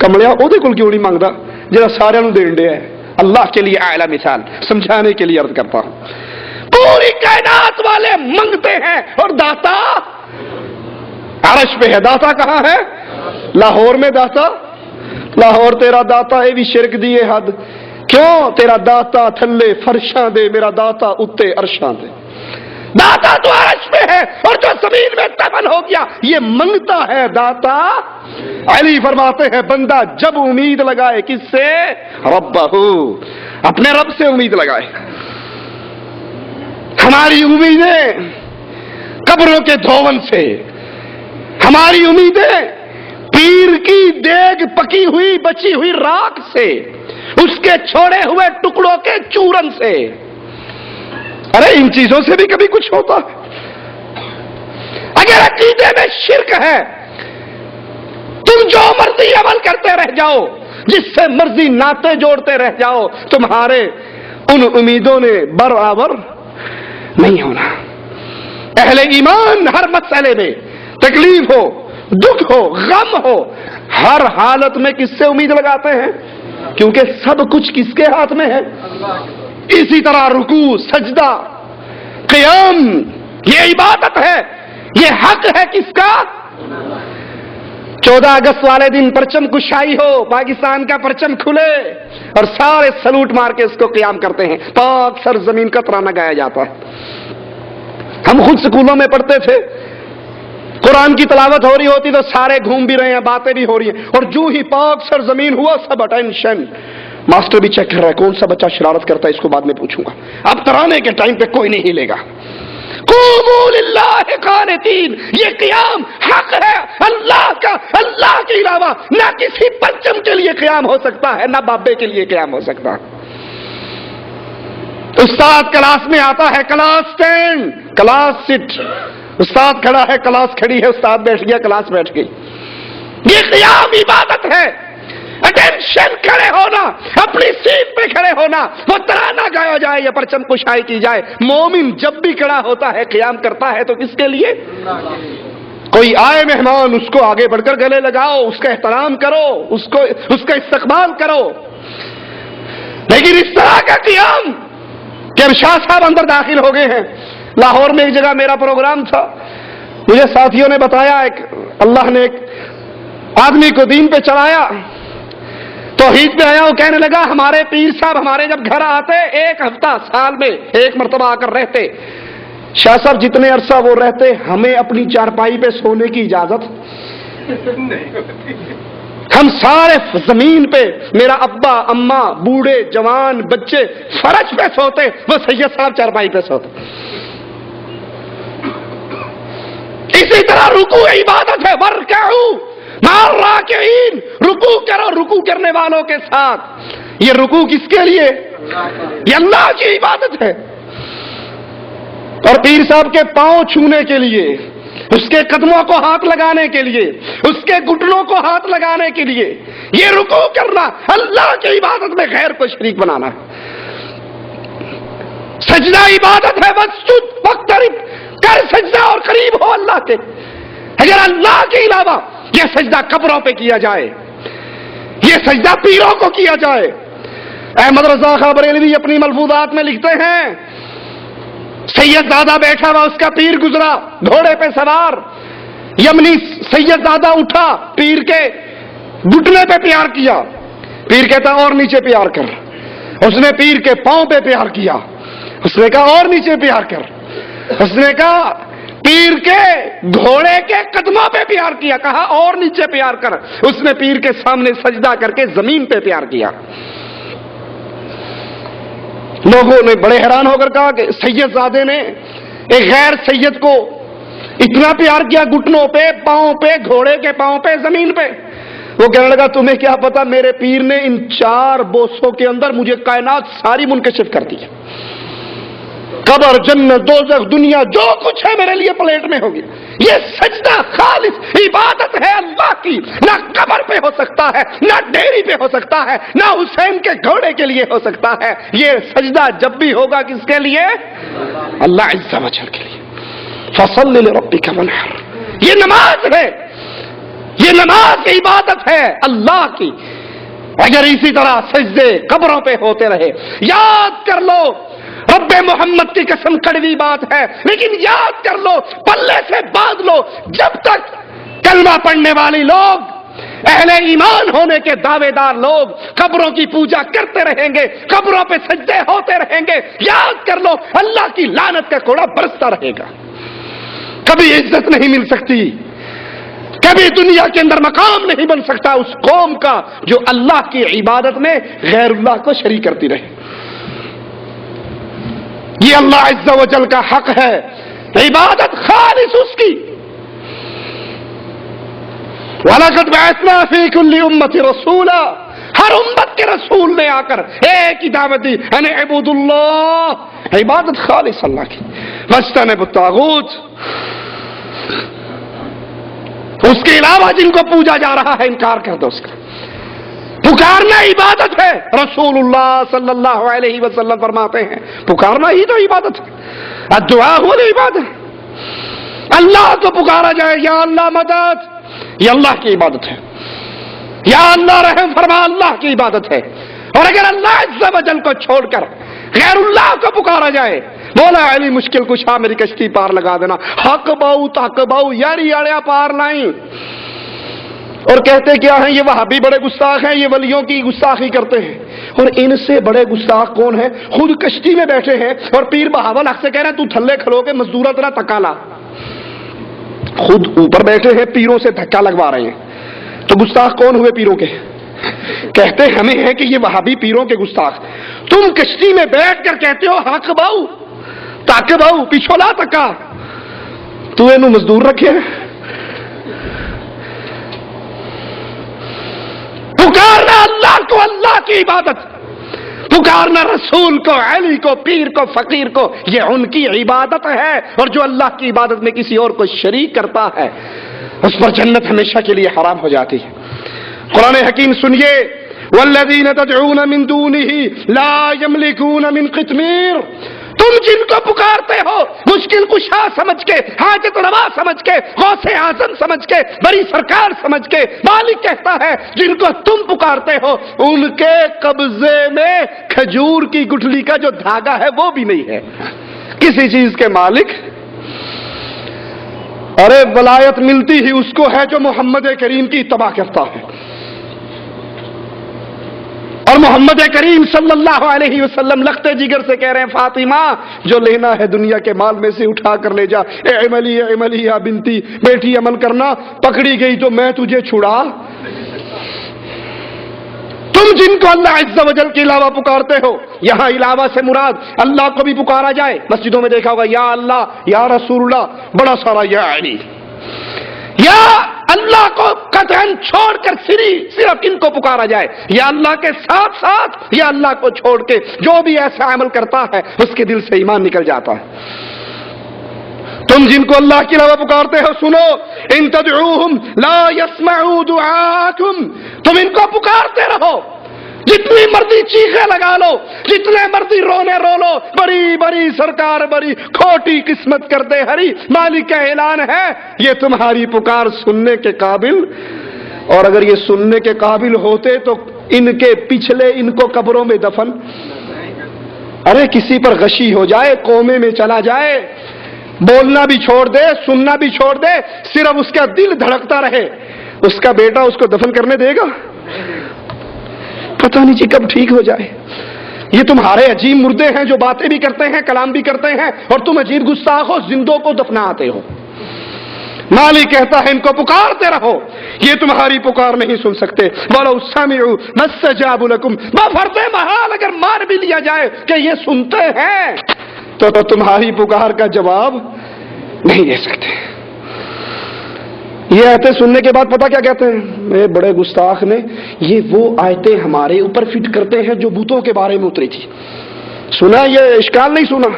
کملیا وہ کول کیوں نہیں منگتا جہاں سارے دین دیا ہے. اللہ کے لیے اعلیٰ مثال سمجھانے کے لیے عرض کرتا ہوں. پوری کائنات والے منگتے ہیں اور داتا عرش پہ ہے. داتا کہاں ہے؟ لاہور میں داتا. لاہور تیرا داتا ہے بھی شرک دیے حد. کیوں؟ تیرا داتا تھلے فرشاں دے, میرا داتا اتے عرشاں دے. داتا تو عرش پہ ہے اور جو زمین میں دفن ہو گیا یہ منگتا ہے داتا. علی فرماتے ہیں بندہ جب امید لگائے کس سے؟ ربہ, اپنے رب سے امید لگائے. ہماری امیدیں قبروں کے دھون سے, ہماری امیدیں پیر کی دیگ پکی ہوئی بچی ہوئی راکھ سے, اس کے چھوڑے ہوئے ٹکڑوں کے چورن سے. ارے ان چیزوں سے بھی کبھی کچھ ہوتا ہے. اگر عقیدے میں شرک ہے تم جو مرضی عمل کرتے رہ جاؤ, جس سے مرضی ناطے جوڑتے رہ جاؤ, تمہارے ان امیدوں نے برابر نہیں ہونا. اہل ایمان ہر مسئلے میں تکلیف ہو, دکھ ہو, غم ہو, ہر حالت میں کس سے امید لگاتے ہیں؟ کیونکہ سب کچھ کس کے ہاتھ میں ہے. اسی طرح رکوع, سجدہ, قیام یہ عبادت ہے, یہ حق ہے کس کا؟ 14 اگست والے دن پرچم کشائی ہو, پاکستان کا پرچم کھلے اور سارے سلوٹ مار کے اس کو قیام کرتے ہیں. پاک سرزمین کا ترانہ گایا جاتا ہے. ہم خود سکولوں میں پڑھتے تھے, قرآن کی تلاوت ہو رہی ہوتی تو سارے گھوم بھی رہے ہیں, باتیں بھی ہو رہی ہیں, اور جو ہی پاک سرزمین ہوا سب اٹینشن. ماسٹر بھی چیک کر رہا ہے کون سا بچہ شرارت کرتا ہے, اس کو بعد میں پوچھوں گا. اب ترانے کے ٹائم پہ کوئی نہیں ہلے گا. قوموا للہ قانتین, یہ قیام حق ہے اللہ کا. اللہ کے علاوہ نہ کسی پرچم کے لیے قیام ہو سکتا ہے, نہ بابے کے لیے قیام ہو سکتا ہے. استاد کلاس میں آتا ہے, کلاس اسٹینڈ, کلاس سٹ. استاد کھڑا ہے, کلاس کھڑی ہے, استاد بیٹھ گیا, کلاس بیٹھ گئی. یہ قیام عبادت ہے. اٹینشن کھڑے ہونا, اپنی سیٹ پہ کھڑے ہونا, وہ ترانہ گایا جائے یا پرچم کشائی کی جائے. مومن جب بھی کھڑا ہوتا ہے قیام کرتا ہے تو کس کے لیے؟ کوئی آئے مہمان اس کو آگے بڑھ کر گلے لگاؤ, اس کا احترام کرو, اس کا استقبال کرو. لیکن اس طرح کا قیام کہ اب شاہ صاحب اندر داخل ہو گئے ہیں. لاہور میں ایک جگہ میرا پروگرام تھا, مجھے ساتھیوں نے بتایا ایک اللہ نے ایک آدمی کو دین پہ چڑھایا, توحید پہ آیا. وہ کہنے لگا ہمارے پیر صاحب ہمارے جب گھر آتے ایک ہفتہ سال میں ایک مرتبہ آ کر رہتے. شاہ صاحب جتنے عرصہ وہ رہتے ہمیں اپنی چارپائی پہ سونے کی اجازت, ہم سارے زمین پہ, میرا ابا اماں بوڑھے جوان بچے فرش پہ سوتے, وہ سید صاحب چارپائی پہ سوتے. اسی طرح رکوع عبادت ہے. ورکعوا مع الراکعین, رکوع کرو رکوع کرنے والوں کے ساتھ. یہ رکوع کس کے لیے؟ یہ اللہ کی عبادت ہے. اور پیر صاحب کے پاؤں چھونے کے لیے, اس کے قدموں کو ہاتھ لگانے کے لیے, اس کے گھٹنوں کو ہاتھ لگانے کے لیے, یہ رکوع کرنا اللہ کی عبادت میں غیر کو شریک بنانا ہے. سجدہ عبادت ہے. واسجد واقترب, کر سجدہ اور قریب ہو اللہ کے. اگر اللہ کے علاوہ یہ سجدہ قبروں پہ کیا جائے, یہ سجدہ پیروں کو کیا جائے. احمد رضا خان بریلوی اپنی ملفوظات میں لکھتے ہیں سید زادہ بیٹھا ہوا, اس کا پیر گزرا گھوڑے پہ سوار, یمنی سید زادہ اٹھا, پیر کے گھٹنے پہ پیار کیا. پیر کہتا اور نیچے پیار کر. اس نے پیر کے پاؤں پہ پیار کیا. اس نے کہا اور نیچے پیار کر. اس نے کہا پیر کے گھوڑے کے قدموں پہ پیار کیا. کہا اور نیچے پیار کر. اس نے پیر کے سامنے سجدہ کر کے زمین پہ پیار کیا. لوگوں نے بڑے حیران ہو کر کہا کہ سید زادے نے ایک غیر سید کو اتنا پیار کیا، گھٹنوں پہ، پاؤں پہ، گھوڑے کے پاؤں پہ، زمین پہ. وہ کہنے لگا تمہیں کیا پتا میرے پیر نے ان 4 بوسوں کے اندر مجھے کائنات ساری منکشف کر دی ہے. قبر، جنت، دوزخ، دنیا جو کچھ ہے میرے لیے پلیٹ میں ہوگی. یہ سجدہ خالص عبادت ہے اللہ کی، نہ قبر پہ ہو سکتا ہے، نہ ڈیری پہ ہو سکتا ہے، نہ حسین کے گھوڑے کے لیے ہو سکتا ہے. یہ سجدہ جب بھی ہوگا کس کے لیے؟ اللہ عز و جل کے لیے. فصل لربک وانحر، یہ نماز ہے، یہ نماز عبادت ہے اللہ کی. اگر اسی طرح سجدے قبروں پہ ہوتے رہے، یاد کر لو رب محمد کی قسم کڑوی بات ہے، لیکن یاد کر لو، پلے سے باندھ لو، جب تک کلمہ پڑھنے والے لوگ، اہل ایمان ہونے کے دعوے دار لوگ قبروں کی پوجا کرتے رہیں گے، قبروں پہ سجدے ہوتے رہیں گے، یاد کر لو اللہ کی لعنت کا کوڑا برستا رہے گا. کبھی عزت نہیں مل سکتی، کبھی دنیا کے اندر مقام نہیں بن سکتا اس قوم کا جو اللہ کی عبادت میں غیر اللہ کو شریک کرتی رہے. یہ اللہ عز و جل کا حق ہے، عبادت خالص اس کی. وَلَقَدْ بَعَثْنَا فِي كُلِّ أُمَّةٍ رَسُولًا، ہر امت کے رسول نے آ کر ایک ہی دعوت دی، ان اعبدوا اللہ، عبادت خالص اللہ کی، واجتنبوا الطاغوت، اس کے علاوہ جن کو پوجا جا رہا ہے انکار کر دو اس کا. پکارنا عبادت ہے. رسول اللہ صلی اللہ علیہ وسلم فرماتے ہیں پکارنا ہی تو عبادت ہے. الدعاء هو العبادت، اللہ کو پکارا جائے، یا اللہ مدد، یہ اللہ کی عبادت ہے. یا اللہ رحم فرما، اللہ کی عبادت ہے. اور اگر اللہ عز و جل کو چھوڑ کر غیر اللہ کو پکارا جائے، مولا علی مشکل کشا میری کشتی پار لگا دینا، حق باؤ تک باؤ یاری اڑیا پار نہیں. اور کہتے کیا ہیں یہ وہابی بڑے گستاخ ہیں، یہ ولیوں کی گستاخی کرتے ہیں. اور ان سے بڑے گستاخ کون ہیں؟ خود کشتی میں بیٹھے ہیں اور پیر بہاول حق سے کہہ رہے ہیں تو تھلے کھلو کے مزدورہ تیرا تکا لا. خود اوپر بیٹھے ہیں، پیروں سے دھکا لگوا رہے ہیں. تو گستاخ کون ہوئے پیروں کے؟ کہتے ہمیں ہیں کہ یہ وہابی پیروں کے گستاخ. تم کشتی میں بیٹھ کر کہتے ہو حق باؤ تاکہ باؤ پیچھولا تکا، تو اینو مزدور رکھے. پکارنا اللہ کو، اللہ کی عبادت، پکارنا رسول کو، علی کو، پیر کو، فقیر کو، یہ ان کی عبادت ہے. اور جو اللہ کی عبادت میں کسی اور کو شریک کرتا ہے اس پر جنت ہمیشہ کے لیے حرام ہو جاتی ہے. قرآن حکیم سنیے، والذین تدعون من دونہ لا یملکون من قطمیر، تم جن کو پکارتے ہو مشکل کشا سمجھ کے، حاجت روا سمجھ کے، غوث اعظم سمجھ کے، بڑی سرکار سمجھ کے، مالک کہتا ہے جن کو تم پکارتے ہو ان کے قبضے میں کھجور کی گٹھلی کا جو دھاگا ہے وہ بھی نہیں ہے. کسی چیز کے مالک، ارے ولایت ملتی ہی اس کو ہے جو محمد کریم کی اتباع کرتا ہے. اور محمد کریم صلی اللہ علیہ وسلم لختے جگر سے کہہ رہے ہیں فاطمہ جو لینا ہے دنیا کے مال میں سے اٹھا کر لے جا. اعملی اعملی یا بنتی، بیٹی عمل کرنا، پکڑی گئی تو میں تجھے چھڑا. تم جن کو اللہ عز و جل کے علاوہ پکارتے ہو، یہاں علاوہ سے مراد اللہ کو بھی پکارا جائے. مسجدوں میں دیکھا ہوگا یا اللہ، یا رسول اللہ، بڑا سارا یا علی. یا اللہ کو قطعاً چھوڑ کر صرف ان کو پکارا جائے، یا اللہ کے ساتھ ساتھ یا اللہ کو چھوڑ کے جو بھی ایسا عمل کرتا ہے اس کے دل سے ایمان نکل جاتا ہے. تم جن کو اللہ کے علاوہ پکارتے ہو سنو، ان تدعوہم لا يسمعوا دعاءکم، تم ان کو پکارتے رہو، جتنی مرضی چیخیں لگا لو، جتنے مرضی رونے رو لو، بڑی بڑی سرکار بڑی کھوٹی قسمت کر دے ہری، مالک کا اعلان ہے یہ تمہاری پکار سننے کے قابل. اور اگر یہ سننے کے قابل ہوتے تو ان کے پچھلے ان کو قبروں میں دفن. ارے کسی پر غشی ہو جائے، کومے میں چلا جائے، بولنا بھی چھوڑ دے، سننا بھی چھوڑ دے، صرف اس کا دل دھڑکتا رہے، اس کا بیٹا اس کو دفن کرنے دے گا؟ پتہ نہیں جی کب ٹھیک ہو جائے. یہ تمہارے عجیب مردے ہیں جو باتیں بھی کرتے ہیں، کلام بھی کرتے ہیں، اور تم عجیب گستاخ ہو، زندوں کو دفناتے ہو. مالک کہتا ہے ان کو پکارتے رہو، یہ تمہاری پکار نہیں سن سکتے. وَلَوْ سَمِعُوا مَا اسْتَجَابُوا لَكُمْ، بفرض محال اگر مان بھی لیا جائے کہ یہ سنتے ہیں تو تمہاری پکار کا جواب نہیں دے سکتے. یہ آیتیں سننے کے بعد پتہ کیا کہتے ہیں؟ میرے بڑے گستاخ نے یہ وہ آیتیں ہمارے اوپر فٹ کرتے ہیں جو بتوں کے بارے میں اتری تھی. سنا یہ اشکال نہیں سنا؟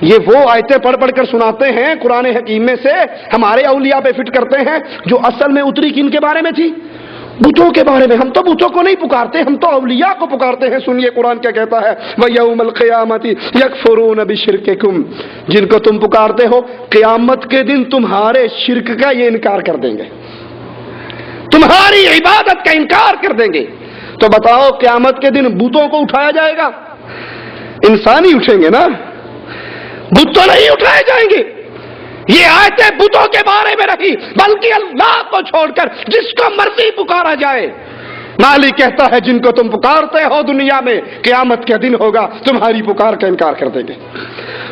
یہ وہ آیتیں پڑھ پڑھ کر سناتے ہیں قرآن حکیم میں سے، ہمارے اولیاء پہ فٹ کرتے ہیں جو اصل میں اتری کن کے بارے میں تھی؟ بتوں کے بارے میں. ہم تو بتوں کو نہیں پکارتے، ہم تو اولیاء کو پکارتے ہیں. سنیے قرآن کیا کہتا ہے، وَيَوْمَ الْقِيَامَةِ يَكْفُرُونَ بِشِرْكِكُمْ، جن کو تم پکارتے ہو قیامت کے دن تمہارے شرک کا یہ انکار کر دیں گے، تمہاری عبادت کا انکار کر دیں گے. تو بتاؤ قیامت کے دن بتوں کو اٹھایا جائے گا؟ انسان ہی اٹھیں گے نا، بت تو نہیں اٹھائے جائیں گے. یہ آیتیں بتوں کے بارے میں رہی، بلکہ اللہ کو چھوڑ کر جس کو مرضی پکارا جائے. مالک کہتا ہے جن کو تم پکارتے ہو دنیا میں قیامت کے دن ہوگا تمہاری پکار کا انکار کر دیں گے.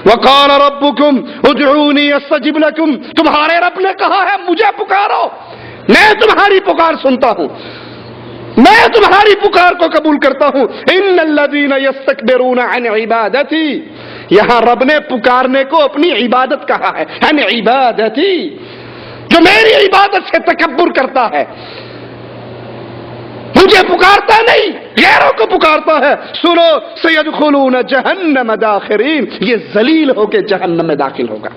وَقَالَ رَبُّكُمْ اُدْعُونِي أَسْتَجِبْ لَكُمْ، تمہارے رب نے کہا ہے مجھے پکارو، میں تمہاری پکار سنتا ہوں، میں تمہاری پکار کو قبول کرتا ہوں. ان الذین یستکبرون عن عبادتی، یہاں رب نے پکارنے کو اپنی عبادت کہا ہے. عن عبادتی، جو میری عبادت سے تکبر کرتا ہے، مجھے پکارتا نہیں غیروں کو پکارتا ہے. سنو سیدخلون جہنم داخرین، یہ ذلیل ہو کے جہنم میں داخل ہوگا.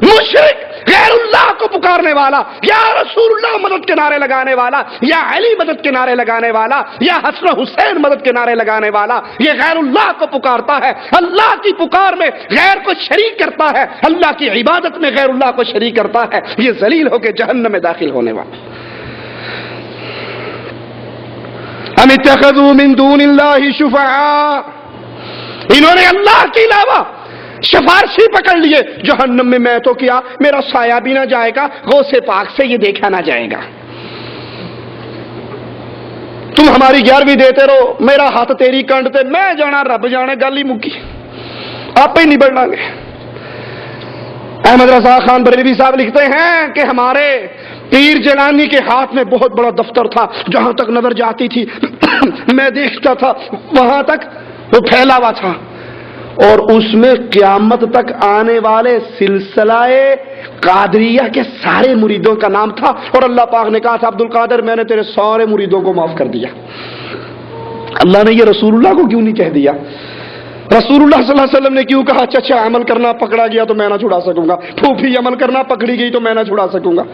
مشرک غیر اللہ کو پکارنے والا، یا رسول اللہ مدد کے نعرے لگانے والا، یا علی مدد کے نعرے لگانے والا، یا حسن حسین مدد کے نعرے لگانے والا، یہ غیر اللہ کو پکارتا ہے، اللہ کی پکار میں غیر کو شریک کرتا ہے، اللہ کی عبادت میں غیر اللہ کو شریک کرتا ہے، یہ ذلیل ہو کے جہنم میں داخل ہونے والا. ام اتخذوا من دون اللہ شفعاء، انہوں نے اللہ کے علاوہ سفارشی پکڑ لیے. جہنم میں میں تو کیا، میرا سایہ بھی نہ جائے گا، غوث پاک سے یہ دیکھا نہ جائے گا. تم ہماری 11ویں دیتے رہو، میرا ہاتھ تیری کنڈ تے، میں جانا رب جانے، گل ہی مکی، آپ ہی نبڑ لیں گے. احمد رضا خان بریلوی صاحب لکھتے ہیں کہ ہمارے پیر جیلانی کے ہاتھ میں بہت بڑا دفتر تھا، جہاں تک نظر جاتی تھی میں دیکھتا تھا وہاں تک وہ پھیلا ہوا تھا، اور اس میں قیامت تک آنے والے سلسلہ قادریہ کے سارے مریدوں کا نام تھا. اور اللہ پاک نے کہا تھا عبد القادر میں نے تیرے سارے مریدوں کو معاف کر دیا. اللہ نے یہ رسول اللہ کو کیوں نہیں کہہ دیا؟ رسول اللہ صلی اللہ علیہ وسلم نے کیوں کہا چچا عمل کرنا پکڑا گیا تو میں نہ چھڑا سکوں گا، پھوپھی عمل کرنا پکڑی گئی تو میں نہ چھڑا سکوں گا؟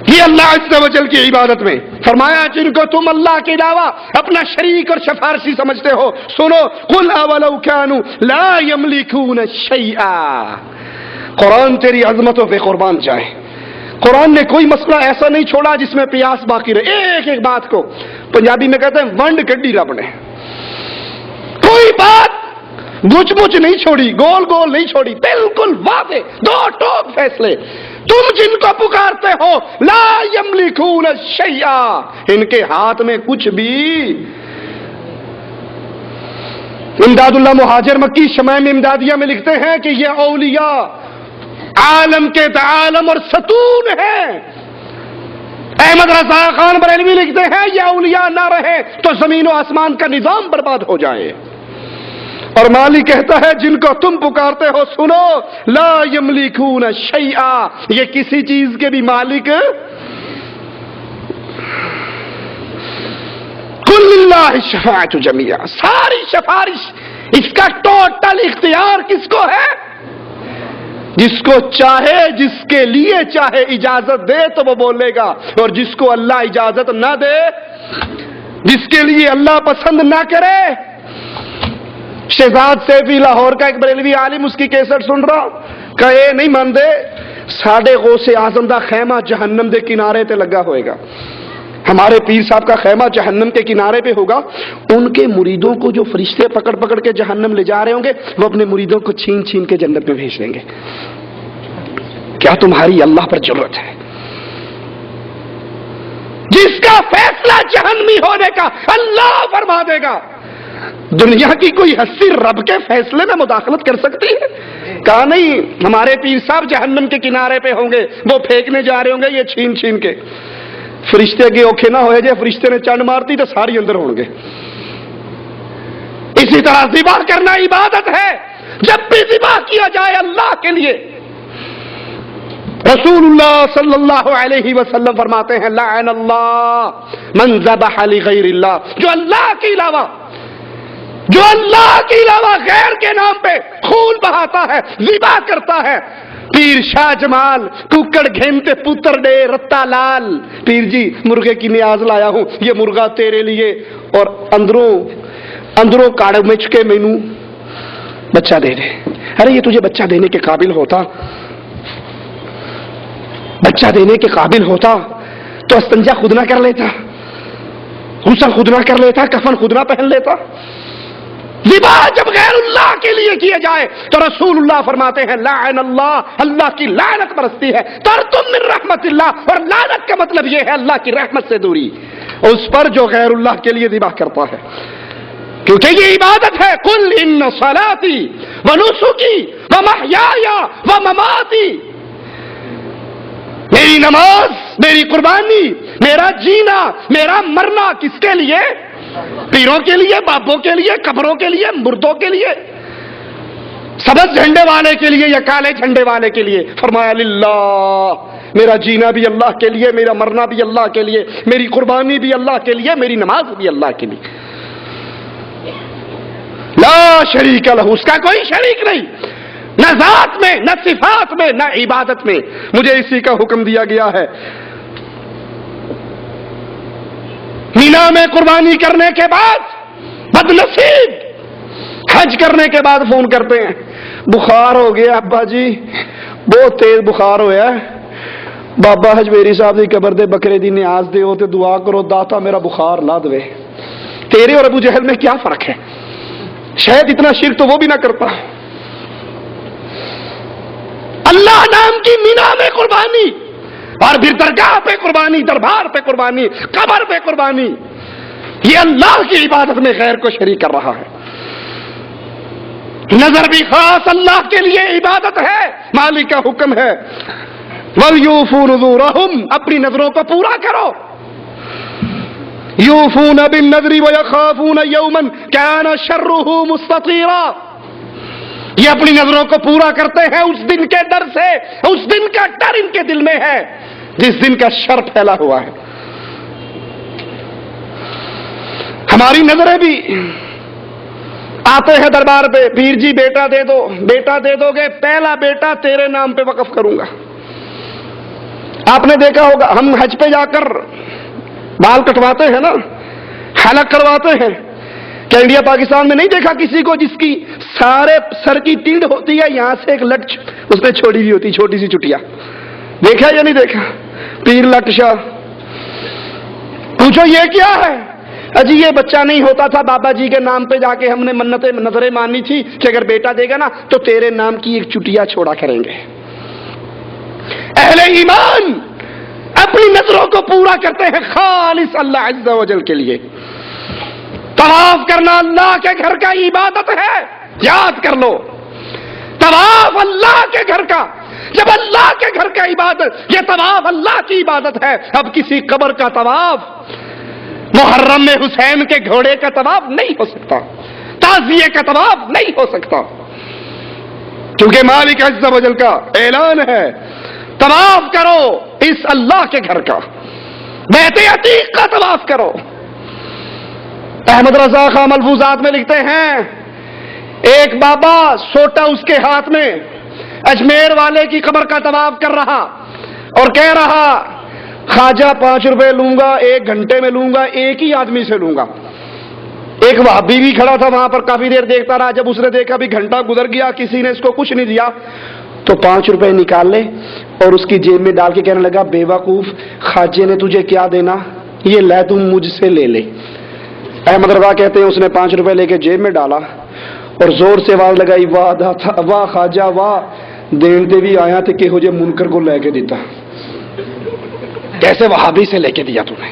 یہ اللہ عز و جل کی عبادت میں فرمایا جن کو تم اللہ کے علاوہ اپنا شریک اور سفارشی سمجھتے ہو، سنو قل اولو كانوا لا يملكون شيئا. قرآن تیری عظمتوں پہ قربان جائے، قرآن نے کوئی مسئلہ ایسا نہیں چھوڑا جس میں پیاس باقی رہے. ایک ایک بات کو پنجابی میں کہتے ہیں ونڈ کڈی رب نے، کوئی بات گچ مچ نہیں چھوڑی، گول گول نہیں چھوڑی، بالکل واضح دو ٹوک فیصلے. تم جن کو پکارتے ہو لا یملکون شیئا، ان کے ہاتھ میں کچھ بھی. امداد اللہ مہاجر مکی شمائم امدادیہ میں لکھتے ہیں کہ یہ اولیاء عالم کے عالم اور ستون ہیں. احمد رضا خان بریلوی لکھتے ہیں یہ اولیاء نہ رہے تو زمین و آسمان کا نظام برباد ہو جائے. اور مالک کہتا ہے جن کو تم پکارتے ہو سنو لا یملکون شیئا، یہ کسی چیز کے بھی مالک. قل للہ الشفاعۃ جمیعا، ساری سفارش اس کا ٹوٹل اختیار کس کو ہے؟ جس کو چاہے، جس کے لیے چاہے اجازت دے تو وہ بولے گا، اور جس کو اللہ اجازت نہ دے، جس کے لیے اللہ پسند نہ کرے. شہزاد سیفی لاہور کا ایک بریلوی عالم اس کی کیسٹ سن رہا کہ اے نہیں ماندے ساڈے غوث اعظم دا خیمہ جہنم دے کنارے تے لگا ہوئے گا، ہمارے پیر صاحب کا خیمہ جہنم کے کنارے پہ ہوگا، ان کے مریدوں کو جو فرشتے پکڑ پکڑ کے جہنم لے جا رہے ہوں گے وہ اپنے مریدوں کو چھین چھین کے جنت میں بھیج دیں گے. کیا تمہاری اللہ پر جرأت ہے؟ جس کا فیصلہ جہنمی ہونے کا اللہ فرما دے گا، دنیا کی کوئی ہستی رب کے فیصلے میں مداخلت کر سکتی ہے؟ کہا نہیں، ہمارے پیر صاحب جہنم کے کنارے پہ ہوں گے، وہ پھینکنے جا رہے ہوں گے یہ چھین چھین کے، فرشتے کے اوکھے نہ ہوئے جے فرشتے نے چنڈ مارتی تو ساری اندر ہوں گے۔ اسی طرح ذبح کرنا عبادت ہے، جب بھی ذبح کیا جائے اللہ کے لیے۔ رسول اللہ صلی اللہ علیہ وسلم فرماتے ہیں لعن اللہ من ذبح لغیر اللہ، جو اللہ کے علاوہ غیر کے نام پہ خون بہاتا ہے، ذبح کرتا ہے۔ پیر شاہ جمال ککڑ گھینتے پتر ڈے رتا لال، پیر جی مرغے کی نیاز لایا ہوں، یہ مرغا تیرے لیے، اور اندروں کاڑ مچ کے مینوں بچہ دے دے۔ ارے یہ تجھے بچہ دینے کے قابل ہوتا، بچہ دینے کے قابل ہوتا تو استنجا خود نہ کر لیتا، غسل خود نہ کر لیتا، کفن خود نہ پہن لیتا۔ ذبح جب غیر اللہ کے لیے کیا جائے تو رسول اللہ فرماتے ہیں لعن اللہ، اللہ کی لعنت برستی ہے، ترتم من رحمت اللہ، اور لعنت کا مطلب یہ ہے اللہ کی رحمت سے دوری اس پر جو غیر اللہ کے لیے ذبح کرتا ہے، کیونکہ یہ عبادت ہے۔ قل ان صلاتی ونسکی ومحیای ومماتی، میری نماز، میری قربانی، میرا جینا، میرا مرنا کس کے لیے؟ پیروں کے لیے، بابوں کے لیے، قبروں کے لیے، مردوں کے لیے، سبز جھنڈے والے کے لیے یا کالے جھنڈے والے کے لیے؟ فرمایا للہ، میرا جینا بھی اللہ کے لیے، میرا مرنا بھی اللہ کے لیے، میری قربانی بھی اللہ کے لیے، میری نماز بھی اللہ کے لیے۔ لا شریک لہ، اس کا کوئی شریک نہیں، نہ ذات میں، نہ صفات میں، نہ عبادت میں۔ مجھے اسی کا حکم دیا گیا ہے۔ مینا میں قربانی کرنے کے بعد بد نصیب حج کرنے کے بعد فون کرتے ہیں بخار ہو گیا ابا جی، بہت تیز بخار ہویا ہے، بابا حجویری صاحب دی قبر دے بکرے دی نیاز دے ہو تے دعا کرو داتا میرا بخار لا دے۔ تیرے اور ابو جہل میں کیا فرق ہے؟ شاید اتنا شرک تو وہ بھی نہ کرتا۔ اللہ نام کی مینا میں قربانی، اور پھر درگاہ پہ قربانی، دربار پہ قربانی، قبر پہ قربانی، یہ اللہ کی عبادت میں غیر کو شریک کر رہا ہے۔ نظر بھی خاص اللہ کے لیے عبادت ہے، مالک کا حکم ہے وَلْيُوفُوا نُذُورَهُمْ، اپنی نظروں کو پورا کرو۔ يُوفُونَ بِالنَّذْرِ وَيَخَافُونَ يَوْمًا كَانَ شَرُّهُ مُسْتَطِيرًا، یہ اپنی نظروں کو پورا کرتے ہیں اس دن کے ڈر سے، اس دن کا ڈر ان کے دل میں ہے جس دن کا شر پھیلا ہوا ہے۔ ہماری نظریں بھی آتے ہیں دربار پہ، پیر جی بیٹا دے دو، بیٹا دے دو گے، پہلا بیٹا تیرے نام پہ وقف کروں گا۔ آپ نے دیکھا ہوگا ہم حج پہ جا کر بال کٹواتے ہیں نا، حلق کرواتے ہیں، کیا انڈیا پاکستان میں نہیں دیکھا کسی کو جس کی سارے سر کی ٹینڈ ہوتی ہے، یہاں سے ایک لٹ اس نے چھوڑی ہوئی ہوتی، چھوٹی سی چٹیا؟ دیکھا یا نہیں دیکھا؟ پیر لٹ شاہ، پوچھو یہ کیا ہے؟ اجی یہ بچہ نہیں ہوتا تھا، بابا جی کے نام پہ جا کے ہم نے منتیں نظریں ماننی تھی کہ اگر بیٹا دے گا نا تو تیرے نام کی ایک چٹیا چھوڑا کریں گے۔ اہل ایمان اپنی نظروں کو پورا کرتے ہیں خالص اللہ عز و جل کے لیے۔ طواف کرنا اللہ کے گھر کا عبادت ہے، یاد کر لو، طواف اللہ کے گھر کا، جب اللہ کے گھر کا عبادت، یہ طواف اللہ کی عبادت ہے۔ اب کسی قبر کا طواف، محرم میں حسین کے گھوڑے کا طواف نہیں ہو سکتا، تعزیے کا طواف نہیں ہو سکتا، کیونکہ مالک عز و جل کا اعلان ہے طواف کرو اس اللہ کے گھر کا، بیت عتیق کا طواف کرو۔ احمد رضا خان ملفوظات میں لکھتے ہیں ایک بابا سوٹا اس کے ہاتھ میں اجمیر والے کی قبر کا طواف کر رہا اور کہہ رہا خواجہ 5 روپے لوں گا، 1 گھنٹے میں لوں گا، ایک ہی آدمی سے لوں گا۔ ایک وہابی بھی کھڑا تھا وہاں پر، کافی دیر دیکھتا رہا، جب اس نے دیکھا بھی گھنٹہ گزر گیا کسی نے اس کو کچھ نہیں دیا تو 5 روپے نکال لے اور اس کی جیب میں ڈال کے کہنے لگا بے وقوف، خواجے نے تجھے کیا دینا، یہ لے تم مجھ سے لے لے۔ احمد رضا کہتے ہیں اس نے 5 روپے لے کے جیب میں ڈالا اور زور سے آواز لگائی واہ داتا واہ خواجہ واہ، دین تے بھی آیا تے کہو جے منکر کو لے کے دیتا، کیسے وہابی سے لے کے دیا تم نے؟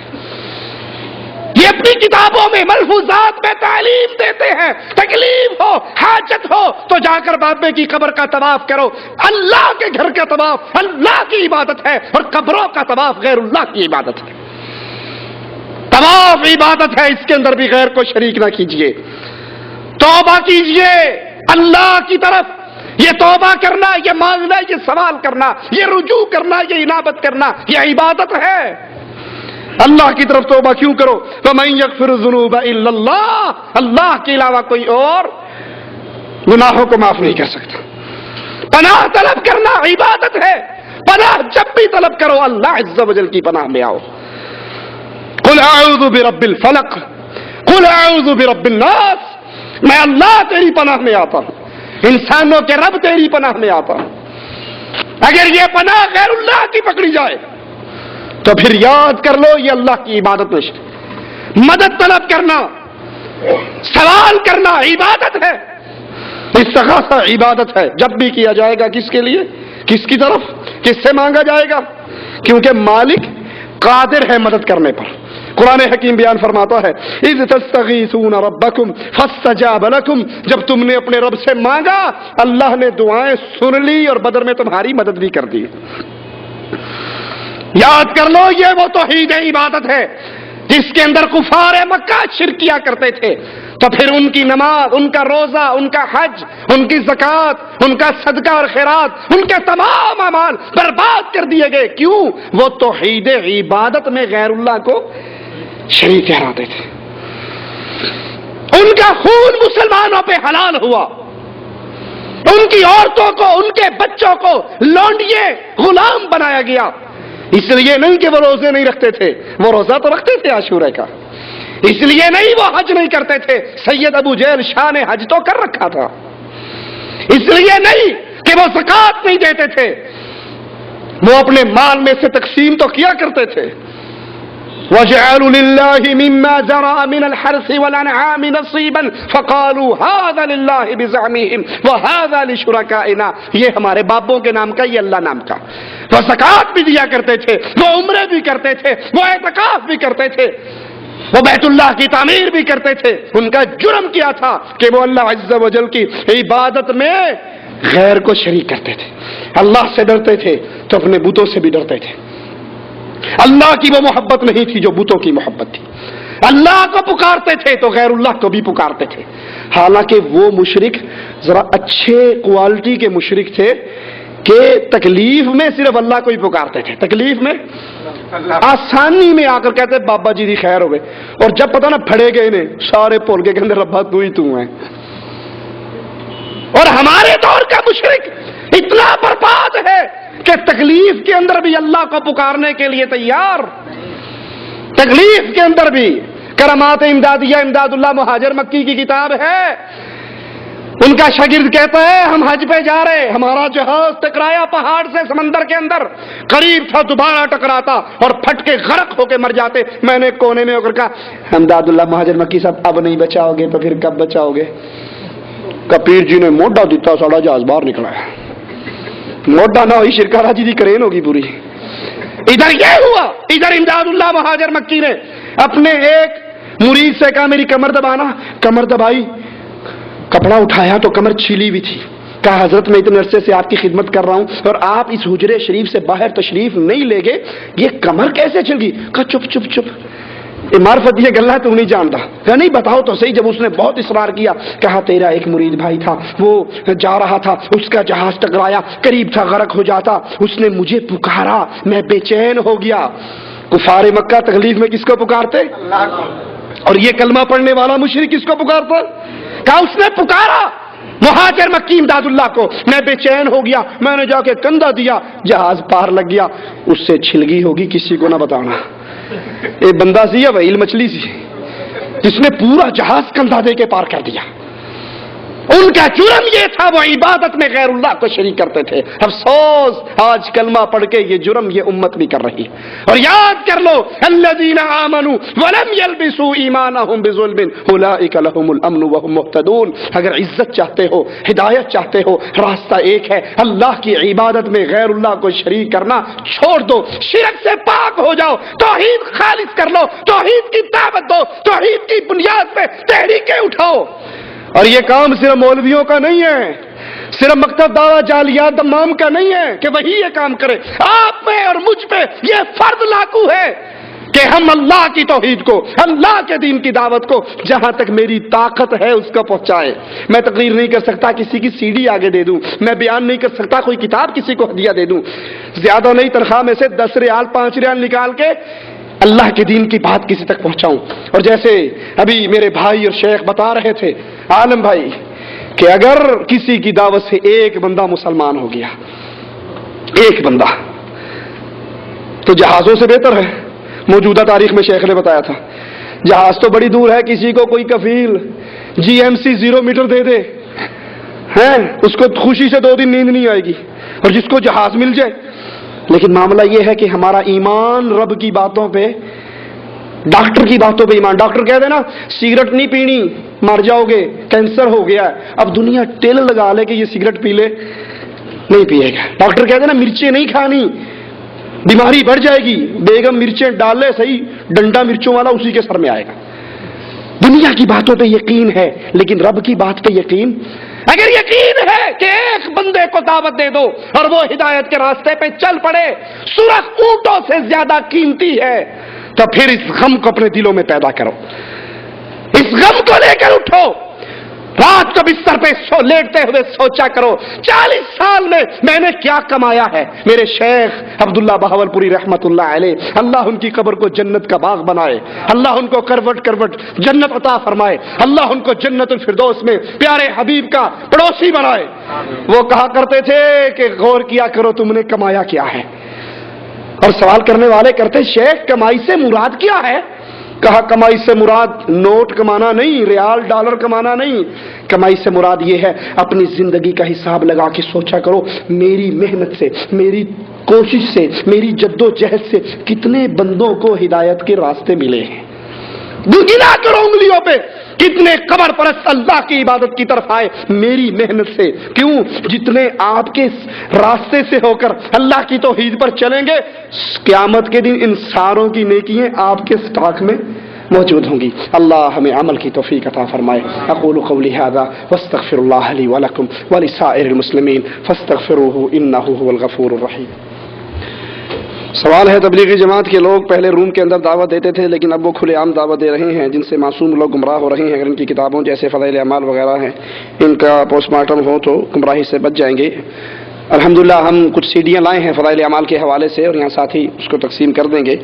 یہ اپنی کتابوں میں ملفوظات میں تعلیم دیتے ہیں، تکلیف ہو حاجت ہو تو جا کر بابے کی قبر کا طواف کرو۔ اللہ کے گھر کا طواف اللہ کی عبادت ہے، اور قبروں کا طواف غیر اللہ کی عبادت ہے۔ طواف عبادت ہے، اس کے اندر بھی غیر کو شریک نہ کیجیے۔ توبہ کیجیے اللہ کی طرف۔ یہ توبہ کرنا، یہ مانگنا، یہ سوال کرنا، یہ رجوع کرنا، یہ انابت کرنا، یہ عبادت ہے۔ اللہ کی طرف توبہ کیوں کرو؟ وَمَن يَغْفِرُ الذُّنُوبَ إِلَّا اللَّهُ، اللہ کے علاوہ کوئی اور گناہوں کو معاف نہیں کر سکتا۔ پناہ طلب کرنا عبادت ہے۔ پناہ جب بھی طلب کرو اللہ عز و جل کی پناہ میں آؤ۔ قُلْ أَعُوذُ بِرَبِّ الْفَلَقِ قُلْ أَعُوذُ بِرَبِّ النَّاسِ، میں اللہ تیری پناہ میں آتا ہوں، انسانوں کے رب تیری پناہ میں آتا ہوں۔ اگر یہ پناہ غیر اللہ کی پکڑی جائے تو پھر یاد کر لو یہ اللہ کی عبادت میں شریک۔ مدد طلب کرنا، سوال کرنا عبادت ہے، استغاثہ عبادت ہے۔ جب بھی کیا جائے گا کس کے لیے؟ کس کی طرف؟ کس سے مانگا جائے گا؟ کیونکہ مالک قادر ہے مدد کرنے پر۔ قرآن حکیم بیان فرماتا ہے اذ تستغیثون ربکم فاستجاب لکم، جب تم نے اپنے رب سے مانگا اللہ نے دعائیں سن لی اور بدر میں تمہاری مدد بھی کر دی۔ یاد کر لو یہ وہ توحید عبادت ہے جس کے اندر کفار مکہ شرک کیا کرتے تھے، تو پھر ان کی نماز، ان کا روزہ، ان کا حج، ان کی زکوٰۃ، ان کا صدقہ اور خیرات، ان کے تمام اعمال برباد کر دیے گئے۔ کیوں؟ وہ توحید عبادت میں غیر اللہ کو شریک ٹھہراتے تھے۔ ان کا خون مسلمانوں پہ حلال ہوا، ان کی عورتوں کو، ان کے بچوں کو لونڈیے غلام بنایا گیا۔ اس لیے نہیں کہ وہ روزے نہیں رکھتے تھے، وہ روزہ تو رکھتے تھے عاشورے کا۔ اس لیے نہیں وہ حج نہیں کرتے تھے، سید ابو جہل شاہ نے حج تو کر رکھا تھا۔ اس لیے نہیں کہ وہ زکوٰۃ نہیں دیتے تھے، وہ اپنے مال میں سے تقسیم تو کیا کرتے تھے۔ وَجَعَلُوا لِلَّهِ مِمَّا ذَرَأَ مِنَ الْحَرْثِ وَالْأَنْعَامِ نَصِيبًا فَقَالُوا هَذَا لِلَّهِ بِزَعْمِهِمْ وَهَذَا لِشُرَكَائِنَا، یہ ہمارے باپوں کے نام کا، یہ اللہ نام کا۔ وہ زکوٰۃ بھی دیا کرتے تھے، وہ عمرے بھی کرتے تھے، وہ اعتکاف بھی کرتے تھے، وہ بیت اللہ کی تعمیر بھی کرتے تھے۔ ان کا جرم کیا تھا کہ وہ اللہ عز و جل کی عبادت میں غیر کو شریک کرتے تھے۔ اللہ سے ڈرتے تھے تو اپنے بتوں سے بھی ڈرتے تھے۔ اللہ کی وہ محبت نہیں تھی جو بتوں کی محبت تھی۔ اللہ کو پکارتے تھے تو غیر اللہ کو بھی پکارتے تھے۔ حالانکہ وہ مشرک ذرا اچھے کوالٹی کے مشرک تھے کہ تکلیف میں صرف اللہ کو ہی پکارتے تھے، تکلیف میں آسانی میں آ کر کہتے بابا جی دی خیر ہو گئے، اور جب پتہ نا پھڑے گئے نے سارے بھول کے کہتے ربا تو ہی تو ہے۔ اور ہمارے دور کا مشرک اتنا برباد ہے کہ تکلیف کے اندر بھی اللہ کو پکارنے کے لیے تیار، تکلیف کے اندر بھی۔ کرامات امدادیہ امداد اللہ مہاجر مکی کی کتاب ہے، ان کا شاگرد کہتا ہے ہم حج پہ جا رہے، ہمارا جہاز ٹکرایا پہاڑ سے سمندر کے اندر، قریب تھا دوبارہ ٹکراتا اور پھٹ کے غرق ہو کے مر جاتے۔ میں نے کونے میں ہو کر کہا امداد اللہ مہاجر مکی صاحب اب نہیں بچاؤ گے تو پھر کب بچاؤ گے؟ کپیر جی نے موڈا دیتا ساڑا جہاز باہر نکلا ہے، موڈا نہ ہوئی شرکارہ جی دی کرین ہوگی پوری۔ ادھر یہ ہوا، ادھر امداد اللہ مہاجر مکی نے اپنے ایک مرید سے کہا میری کمر دبانا، کمر دبائی، کپڑا اٹھایا تو کمر چھیلی ہوئی تھی۔ کہا حضرت میں اتنے عرصے سے آپ کی خدمت کر رہا ہوں اور آپ اس حجرے شریف سے باہر تشریف نہیں لے گئے، یہ کمر کیسے چل گئی؟ کہا چپ چپ چپ، معرفت یہ گلا ہے تو نہیں جانتا۔ کہا نہیں بتاؤ تو صحیح۔ جب اس نے بہت اصرار کیا کہا تیرا ایک مرید بھائی تھا، وہ جا رہا تھا، اس کا جہاز ٹکرایا، قریب تھا غرق ہو جاتا، اس نے مجھے پکارا، میں بے چین ہو گیا۔ کفار مکہ تکلیف میں کس کو پکارتے؟ اللہ کو۔ اور یہ کلمہ پڑھنے والا مشرک کس کو پکارتا؟ کہا اس نے پکارا مہاجر مکی امداد اللہ کو، میں بے چین ہو گیا، میں نے جا کے کندھا دیا، جہاز پار لگ گیا۔ اس سے چھلگی ہوگی کسی کو نہ بتانا، ایک بندہ سی یا وہیل مچھلی سی جس نے پورا جہاز کندھا دے کے پار کر دیا۔ ان کا جرم یہ تھا وہ عبادت میں غیر اللہ کو شریک کرتے تھے. افسوس آج کلمہ پڑھ کے یہ جرم یہ امت بھی کر رہی ہے. اور یاد کر لو الذین آمنوا ولم یلبسوا ایمانہم بظلم اولئک لہم الامن وہم مہتدون. اگر عزت چاہتے ہو، ہدایت چاہتے ہو، راستہ ایک ہے، اللہ کی عبادت میں غیر اللہ کو شریک کرنا چھوڑ دو، شرک سے پاک ہو جاؤ، توحید خالص کر لو، توحید کی دعوت دو، توحید کی بنیاد پہ تحریکیں اٹھاؤ. اور یہ کام صرف مولویوں کا نہیں ہے، صرف مکتب دعویٰ جالیات دمام کا نہیں ہے کہ وہی یہ کام کرے. آپ پہ اور مجھ پہ یہ فرض لاگو ہے کہ ہم اللہ کی توحید کو، اللہ کے دین کی دعوت کو جہاں تک میری طاقت ہے اس کو پہنچائے. میں تقریر نہیں کر سکتا کسی کی سی ڈی آگے دے دوں، میں بیان نہیں کر سکتا کوئی کتاب کسی کو ہدیہ دے دوں، زیادہ نہیں تنخواہ میں سے 10 ریال 5 ریال نکال کے اللہ کے دین کی بات کسی تک پہنچاؤں. اور جیسے ابھی میرے بھائی اور شیخ بتا رہے تھے عالم بھائی کہ اگر کسی کی دعوت سے ایک بندہ مسلمان ہو گیا، ایک بندہ، تو جہازوں سے بہتر ہے. موجودہ تاریخ میں شیخ نے بتایا تھا جہاز تو بڑی دور ہے، کسی کو کوئی کفیل جی ایم سی 0 میٹر دے دے ہیں اس کو خوشی سے 2 دن نیند نہیں آئے گی، اور جس کو جہاز مل جائے. لیکن معاملہ یہ ہے کہ ہمارا ایمان رب کی باتوں پہ، ڈاکٹر کی باتوں پہ ایمان. ڈاکٹر کہہ دینا سگریٹ نہیں پینی مر جاؤ گے، کینسر ہو گیا ہے، اب دنیا ٹیل لگا لے کہ یہ سگریٹ پی لے، نہیں پیے گا. ڈاکٹر کہہ دینا مرچیں نہیں کھانی بیماری بڑھ جائے گی، بیگم مرچیں ڈال لے صحیح، ڈنڈا مرچوں والا اسی کے سر میں آئے گا. دنیا کی باتوں پہ یقین ہے لیکن رب کی بات پہ یقین. اگر یقین ہے کہ ایک بندے کو دعوت دے دو اور وہ ہدایت کے راستے پہ چل پڑے، سرخ اونٹوں سے زیادہ قیمتی ہے، تو پھر اس غم کو اپنے دلوں میں پیدا کرو، اس غم کو لے کر اٹھو. رات کو بستر پہ لیٹتے ہوئے سوچا کرو 40 سال میں نے کیا کمایا ہے. میرے شیخ عبداللہ بہاولپوری رحمت اللہ علیہ، اللہ ان کی قبر کو جنت کا باغ بنائے، اللہ ان کو کروٹ کروٹ جنت عطا فرمائے، اللہ ان کو جنت الفردوس میں پیارے حبیب کا پڑوسی بنائے. وہ کہا کرتے تھے کہ غور کیا کرو تم نے کمایا کیا ہے. اور سوال کرنے والے کرتے شیخ کمائی سے مراد کیا ہے؟ کہا کمائی سے مراد نوٹ کمانا نہیں، ریال ڈالر کمانا نہیں، کمائی سے مراد یہ ہے اپنی زندگی کا حساب لگا کے سوچا کرو میری محنت سے، میری کوشش سے، میری جد و جہد سے کتنے بندوں کو ہدایت کے راستے ملے ہیں. گنا کرو انگلیوں پہ کتنے قبر پرست اللہ کی عبادت کی طرف آئے میری محنت سے. کیوں؟ جتنے آپ کے راستے سے ہو کر اللہ کی توحید پر چلیں گے، قیامت کے دن ان ساروں کی نیکیاں آپ کے سٹاک میں موجود ہوں گی. اللہ ہمیں عمل کی توفیق عطا فرمائے. اقول قولی ھذا واستغفر اللہ لی ولکم ولسائر المسلمین فاستغفروہ انہ ھو الغفور الرحیم. سوال ہے تبلیغی جماعت کے لوگ پہلے روم کے اندر دعوت دیتے تھے لیکن اب وہ کھلے عام دعوت دے رہے ہیں جن سے معصوم لوگ گمراہ ہو رہے ہیں. اگر ان کی کتابوں جیسے فضائل اعمال وغیرہ ہیں ان کا پوسٹ مارٹم ہو تو گمراہی سے بچ جائیں گے. الحمدللہ ہم کچھ سیڈیاں لائے ہیں فضائل اعمال کے حوالے سے اور یہاں ساتھی اس کو تقسیم کر دیں گے.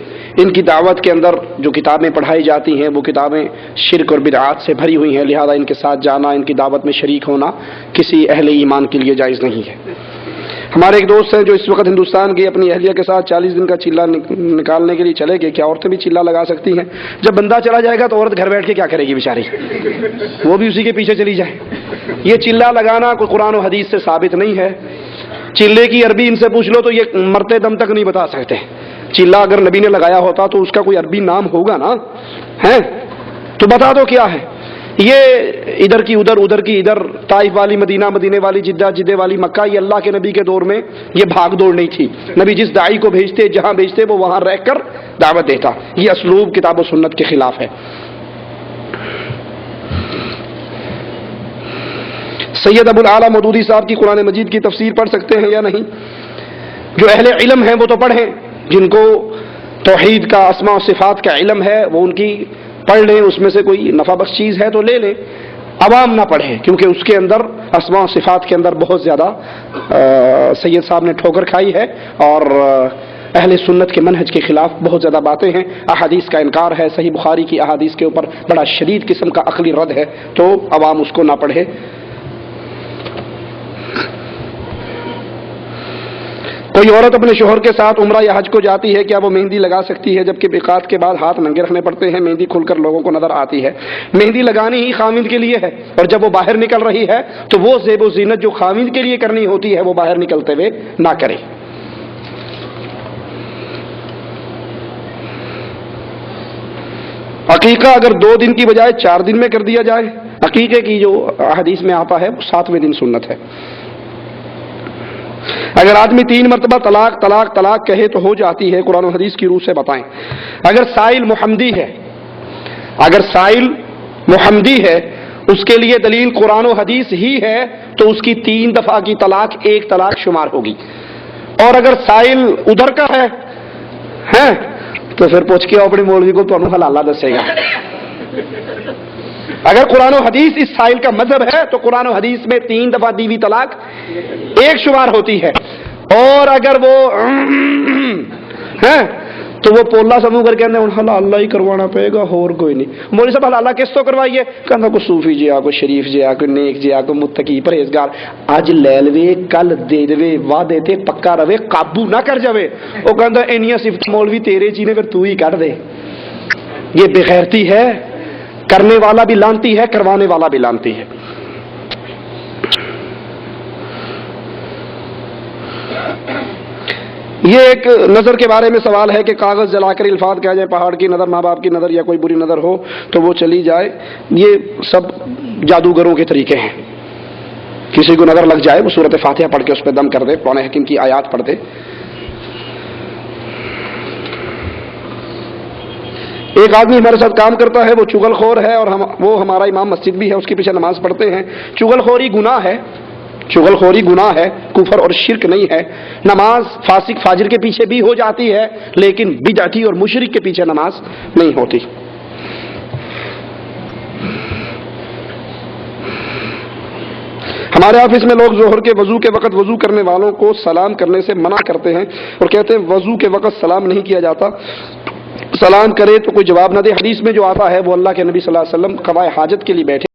ان کی دعوت کے اندر جو کتابیں پڑھائی جاتی ہیں وہ کتابیں شرک اور بدعات سے بھری ہوئی ہیں، لہذا ان کے ساتھ جانا، ان کی دعوت میں شریک ہونا کسی اہل ایمان کے لیے جائز نہیں ہے. ہمارے ایک دوست ہیں جو اس وقت ہندوستان کی اپنی اہلیہ کے ساتھ 40 دن کا چلہ نکالنے کے لیے چلے گئے. کیا عورتیں بھی چلہ لگا سکتی ہیں؟ جب بندہ چلا جائے گا تو عورت گھر بیٹھ کے کیا کرے گی بیچاری، وہ بھی اسی کے پیچھے چلی جائے. یہ چلہ لگانا کوئی قرآن و حدیث سے ثابت نہیں ہے. چلے کی عربی ان سے پوچھ لو تو یہ مرتے دم تک نہیں بتا سکتے. چلہ اگر نبی نے لگایا ہوتا تو اس کا کوئی عربی نام ہوگا نا، ہے تو بتا دو کیا ہے. یہ ادھر کی ادھر، ادھر کی ادھر، طائف والی مدینہ، مدینے والی جدہ، جدے والی مکہ، یہ اللہ کے نبی کے دور میں یہ بھاگ دوڑ نہیں تھی. نبی جس داعی کو بھیجتے جہاں بھیجتے وہ وہاں رہ کر دعوت دیتا. یہ اسلوب کتاب و سنت کے خلاف ہے. سید ابو الاعلیٰ مودودی صاحب کی قرآن مجید کی تفسیر پڑھ سکتے ہیں یا نہیں؟ جو اہل علم ہیں وہ تو پڑھیں، جن کو توحید کا، اسماء و صفات کا علم ہے وہ ان کی پڑھ لیں، اس میں سے کوئی نفع بخش چیز ہے تو لے لیں. عوام نہ پڑھے کیونکہ اس کے اندر اسماء و صفات کے اندر بہت زیادہ سید صاحب نے ٹھوکر کھائی ہے اور اہل سنت کے منہج کے خلاف بہت زیادہ باتیں ہیں. احادیث کا انکار ہے، صحیح بخاری کی احادیث کے اوپر بڑا شدید قسم کا عقلی رد ہے، تو عوام اس کو نہ پڑھے. کوئی عورت اپنے شوہر کے ساتھ عمرہ یا حج کو جاتی ہے، کیا وہ مہندی لگا سکتی ہے؟ جبکہ میقات کے بعد ہاتھ ننگے رکھنے پڑتے ہیں، مہندی کھل کر لوگوں کو نظر آتی ہے۔ مہندی لگانی ہی خاوند کے لیے ہے، اور جب وہ باہر نکل رہی ہے تو وہ زیب و زینت جو خاوند کے لیے کرنی ہوتی ہے وہ باہر نکلتے ہوئے نہ کرے۔ عقیقہ اگر 2 دن کی بجائے 4 دن میں کر دیا جائے، عقیقے کی جو حدیث میں آتا ہے وہ 7ویں دن سنت ہے۔ اگر آدمی 3 مرتبہ طلاق طلاق طلاق کہے تو ہو جاتی ہے، قرآن و حدیث کی روح سے بتائیں۔ اگر سائل محمدی ہے اس کے لیے دلیل قرآن و حدیث ہی ہے تو اس کی 3 دفعہ کی طلاق 1 طلاق شمار ہوگی، اور اگر سائل ادھر کا ہے تو پھر پوچھ کے اپنے مولوی کو تمہیں حلالہ دسے گا۔ اگر قرآن و حدیث اس سائل کا مذہب ہے تو قرآن و حدیث میں 3 دفعہ دی ہوئی طلاق 1 شمار ہوتی ہے، اور اگر وہ تو وہ پولا سمو کر کہتے ہیں حلالہ ہی کروانا پڑے گا، اور کوئی نہیں۔ مولوی صاحب حلالہ کس تو کروائیے؟ کہنا کوئی صوفی جیا، کوئی شریف جیا، کوئی نیک جیا، کوئی متقی پرہیزگار، اج لے لوے کل دے دے، وعدے تے پکا رہے، قابو نہ کر جاوے۔ وہ کہتا انیاں صفت مولوی تیرے چی نے، پھر تو ہی کر دے۔ یہ بے غیرتی ہے، کرنے والا بھی لانتی ہے، کروانے والا بھی لانتی ہے۔ یہ ایک نظر کے بارے میں سوال ہے کہ کاغذ جلا کر الفاظ کہا جائے، پہاڑ کی نظر، ماں باپ کی نظر، یا کوئی بری نظر ہو تو وہ چلی جائے۔ یہ سب جادوگروں کے طریقے ہیں۔ کسی کو نظر لگ جائے وہ سورۃ فاتحہ پڑھ کے اس پہ دم کر دے، قرآن حکیم کی آیات پڑھ دے۔ ایک آدمی ہمارے ساتھ کام کرتا ہے، وہ چغل خور ہے، اور وہ ہمارا امام مسجد بھی ہے، اس کے پیچھے نماز پڑھتے ہیں۔ چغل خوری گناہ ہے، چغل خوری گناہ ہے، کفر اور شرک نہیں ہے۔ نماز فاسق فاجر کے پیچھے بھی ہو جاتی ہے، لیکن بدعتی اور مشرک کے پیچھے نماز نہیں ہوتی۔ ہمارے آفس میں لوگ ظہر کے وضو کے وقت وضو کرنے والوں کو سلام کرنے سے منع کرتے ہیں، اور کہتے ہیں وضو کے وقت سلام نہیں کیا جاتا، سلام کرے تو کوئی جواب نہ دے۔ حدیث میں جو آتا ہے وہ اللہ کے نبی صلی اللہ علیہ وسلم قضاء حاجت کے لیے بیٹھے